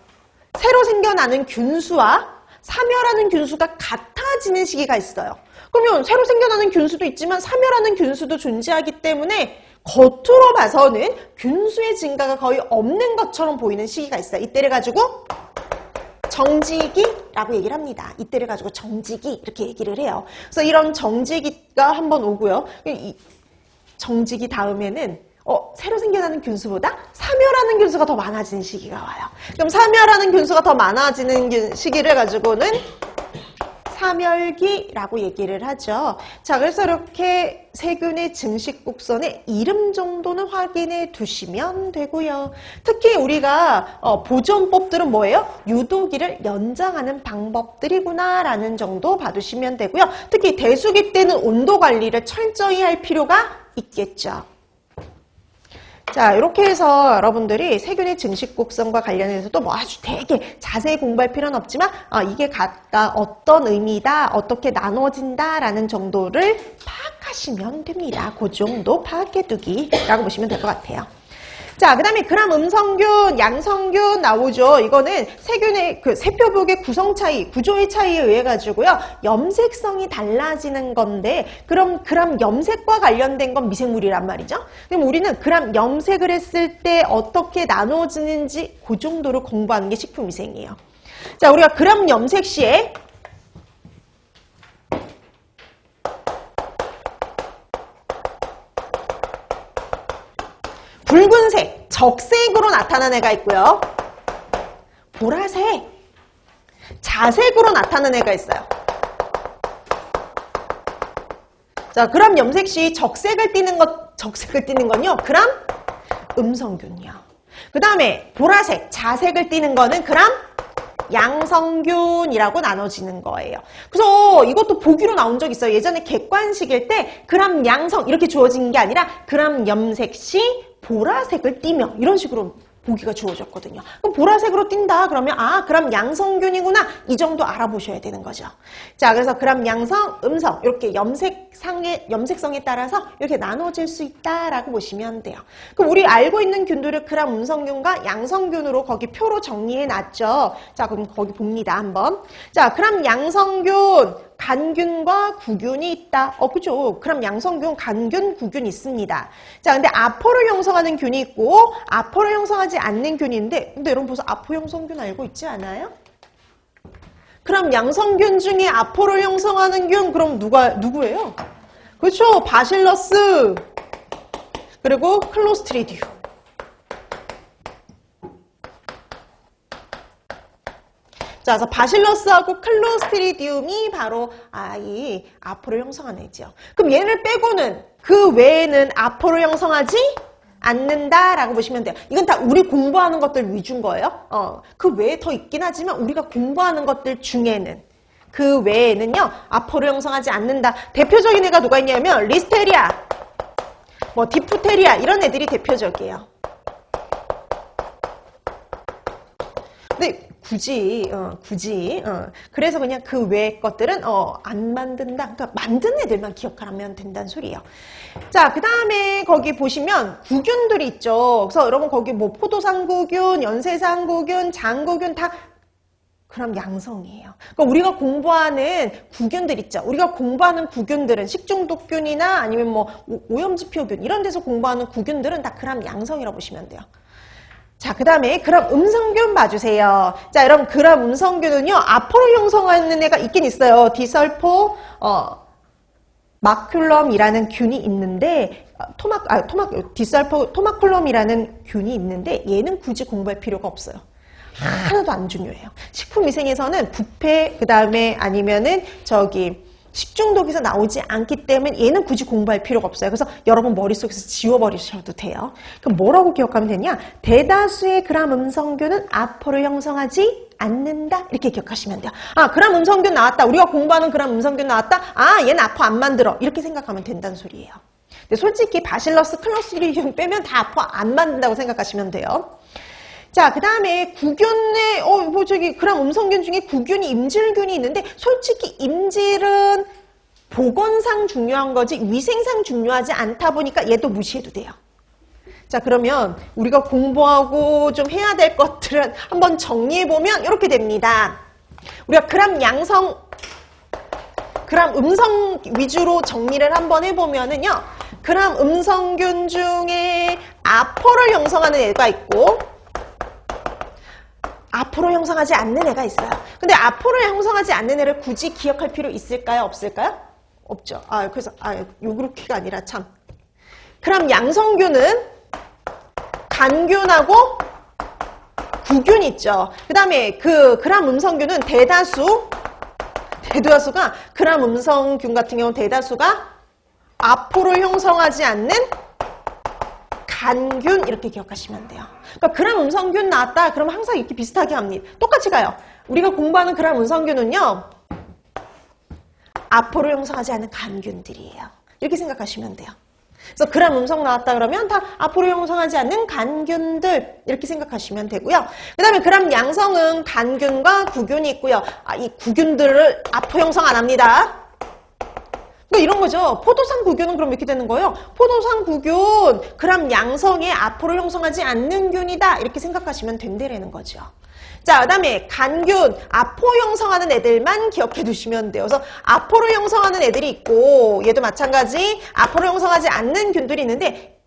새로 생겨나는 균수와 사멸하는 균수가 같아지는 시기가 있어요. 그러면 새로 생겨나는 균수도 있지만 사멸하는 균수도 존재하기 때문에 겉으로 봐서는 균수의 증가가 거의 없는 것처럼 보이는 시기가 있어요. 이때를 가지고 정지기라고 얘기를 합니다. 이때를 가지고 정지기 이렇게 얘기를 해요. 그래서 이런 정지기가 한번 오고요. 이 정지기 다음에는 새로 생겨나는 균수보다 사멸하는 균수가 더 많아지는 시기가 와요. 그럼 사멸하는 균수가 더 많아지는 시기를 가지고는 사멸기라고 얘기를 하죠. 자, 그래서 이렇게 세균의 증식 곡선의 이름 정도는 확인해 두시면 되고요. 특히 우리가 보존법들은 뭐예요? 유도기를 연장하는 방법들이구나라는 정도 봐두시면 되고요. 특히 대수기 때는 온도 관리를 철저히 할 필요가 있겠죠. 자, 이렇게 해서 여러분들이 세균의 증식 곡선과 관련해서도 뭐 아주 되게 자세히 공부할 필요는 없지만 이게 각각 어떤 의미다, 어떻게 나눠진다라는 정도를 파악하시면 됩니다. 그 정도 파악해두기라고 보시면 될 것 같아요. 자, 그 다음에 그람 음성균, 양성균 나오죠. 이거는 세균의 그 세포벽의 구성 차이, 구조의 차이에 의해 가지고요. 염색성이 달라지는 건데, 그럼 그람 염색과 관련된 건 미생물이란 말이죠. 그럼 우리는 그람 염색을 했을 때 어떻게 나눠지는지 그 정도를 공부하는 게 식품위생이에요. 자, 우리가 그람 염색 시에 붉은색, 적색으로 나타나는 애가 있고요. 보라색, 자색으로 나타나는 애가 있어요. 자, 그람 염색 시 적색을 띠는 건요. 그람 음성균이요. 그 다음에 보라색, 자색을 띠는 거는 그람 양성균이라고 나눠지는 거예요. 그래서 이것도 보기로 나온 적 있어요. 예전에 객관식일 때 그람 양성 이렇게 주어진 게 아니라 그람 염색 시 보라색을 띠며 이런 식으로 보기가 주어졌거든요. 그럼 보라색으로 띈다 그러면 그람 양성균이구나 이 정도 알아보셔야 되는 거죠. 자, 그래서 그람 양성, 음성 이렇게 염색성에 따라서 이렇게 나눠질 수 있다라고 보시면 돼요. 그럼 우리 알고 있는 균들을 그람 음성균과 양성균으로 거기 표로 정리해 놨죠. 자, 그럼 거기 봅니다 한번. 자, 그람 양성균 간균과 구균이 있다. 그죠? 그럼 양성균, 간균, 구균 있습니다. 자, 근데 아포를 형성하는 균이 있고 아포를 형성하지 않는 균이 있는데 근데 여러분 벌써 아포 형성균 알고 있지 않아요? 그럼 양성균 중에 아포를 형성하는 균 그럼 누구예요? 그렇죠. 바실러스 그리고 클로스트리디움. 자, 그래서 바실러스하고 클로스트리디움이 바로 이 아포를 형성하는 애죠. 그럼 얘를 빼고는 그 외에는 아포를 형성하지 않는다라고 보시면 돼요. 이건 다 우리 공부하는 것들 위주인 거예요. 그 외에 더 있긴 하지만 우리가 공부하는 것들 중에는 그 외에는요 아포를 형성하지 않는다. 대표적인 애가 누가 있냐면 리스테리아, 뭐 디프테리아 이런 애들이 대표적이에요. 근데 굳이 그래서 그냥 그 외의 것들은 안 만든다. 그러니까 만든 애들만 기억하면 된다는 소리예요. 자, 그 다음에 거기 보시면 구균들이 있죠. 그래서 여러분 거기 뭐 포도상구균, 연쇄상구균, 장구균 다 그럼 양성이에요. 그러니까 우리가 공부하는 구균들 있죠. 우리가 공부하는 구균들은 식중독균이나 아니면 뭐 오염지표균 이런 데서 공부하는 구균들은 다 그람 양성이라고 보시면 돼요. 자, 그 다음에 그람 음성균 봐주세요. 자, 여러분 그람 음성균은요 아포를 형성하는 애가 있긴 있어요. 디설포 마큘럼이라는 균이 있는데 토마쿨럼이라는 균이 있는데 얘는 굳이 공부할 필요가 없어요. 하나도 안 중요해요. 식품위생에서는 부패 그 다음에 아니면은 식중독에서 나오지 않기 때문에 얘는 굳이 공부할 필요가 없어요. 그래서 여러분 머릿속에서 지워버리셔도 돼요. 그럼 뭐라고 기억하면 되냐? 대다수의 그람 음성균은 아포를 형성하지 않는다. 이렇게 기억하시면 돼요. 아, 그람 음성균 나왔다. 우리가 공부하는 그람 음성균 나왔다. 아, 얘는 아포 안 만들어. 이렇게 생각하면 된다는 소리예요. 근데 솔직히 바실러스, 클로스트리디움 빼면 다 아포 안 만든다고 생각하시면 돼요. 자, 그 다음에 구균에, 그람 음성균 중에 구균이 임질균이 있는데, 솔직히 임질은 보건상 중요한 거지, 위생상 중요하지 않다 보니까 얘도 무시해도 돼요. 자, 그러면 우리가 공부하고 좀 해야 될 것들은 한번 정리해보면 이렇게 됩니다. 우리가 그람 음성 위주로 정리를 한번 해보면은요, 그람 음성균 중에 아포를 형성하는 애가 있고, 아포를 형성하지 않는 애가 있어요. 근데 아포를 형성하지 않는 애를 굳이 기억할 필요 있을까요? 없을까요? 없죠. 요렇게가 아니라 참. 그럼 양성균은 간균하고 구균 있죠. 그 다음에 그람 음성균은 대다수가 그람 음성균 같은 경우는 대다수가 아포를 형성하지 않는 간균 이렇게 기억하시면 돼요. 그러니까 그람 음성균 나왔다. 그럼 항상 이렇게 비슷하게 합니다. 똑같이 가요. 우리가 공부하는 그람 음성균은요. 아포를 형성하지 않는 간균들이에요. 이렇게 생각하시면 돼요. 그래서 그람 음성 나왔다 그러면 다 아포를 형성하지 않는 간균들 이렇게 생각하시면 되고요. 그 다음에 그람 양성은 간균과 구균이 있고요. 이 구균들을 아포 형성 안 합니다. 그러니까 이런 거죠. 포도상 구균은 그럼 이렇게 되는 거예요. 포도상 구균, 그람 양성에 아포를 형성하지 않는 균이다. 이렇게 생각하시면 된다라는 거죠. 자, 그 다음에 간균, 아포 형성하는 애들만 기억해 두시면 돼요. 그래서 아포를 형성하는 애들이 있고, 얘도 마찬가지 아포를 형성하지 않는 균들이 있는데,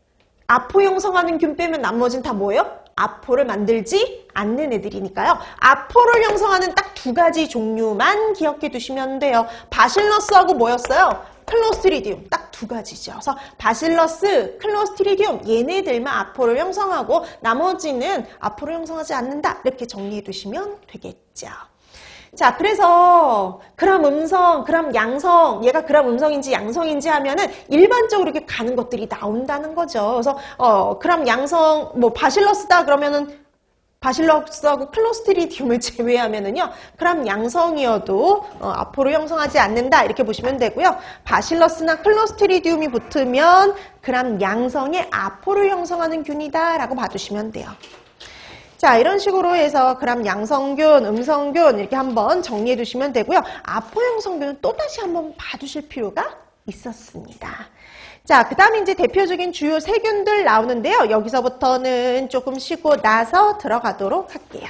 아포 형성하는 균 빼면 나머지는 다 뭐예요? 아포를 만들지 않는 애들이니까요. 아포를 형성하는 딱 두 가지 종류만 기억해 두시면 돼요. 바실러스하고 뭐였어요? 클로스트리디움 딱 두 가지죠. 그래서 바실러스, 클로스트리디움 얘네들만 아포를 형성하고 나머지는 아포를 형성하지 않는다. 이렇게 정리해 두시면 되겠죠. 자, 그래서 그람 음성, 그람 양성, 얘가 그람 음성인지 양성인지 하면은 일반적으로 이렇게 가는 것들이 나온다는 거죠. 그래서 그람 양성, 바실러스다 그러면은 바실러스하고 클로스트리디움을 제외하면은요, 그람 양성이어도 아포를 형성하지 않는다 이렇게 보시면 되고요. 바실러스나 클로스트리디움이 붙으면 그람 양성에 아포를 형성하는 균이다라고 봐두시면 돼요. 자, 이런 식으로 해서 그람 양성균, 음성균 이렇게 한번 정리해 두시면 되고요. 아포 형성균은 또다시 한번 봐두실 필요가 있었습니다. 자, 그 다음에 이제 대표적인 주요 세균들 나오는데요. 여기서부터는 조금 쉬고 나서 들어가도록 할게요.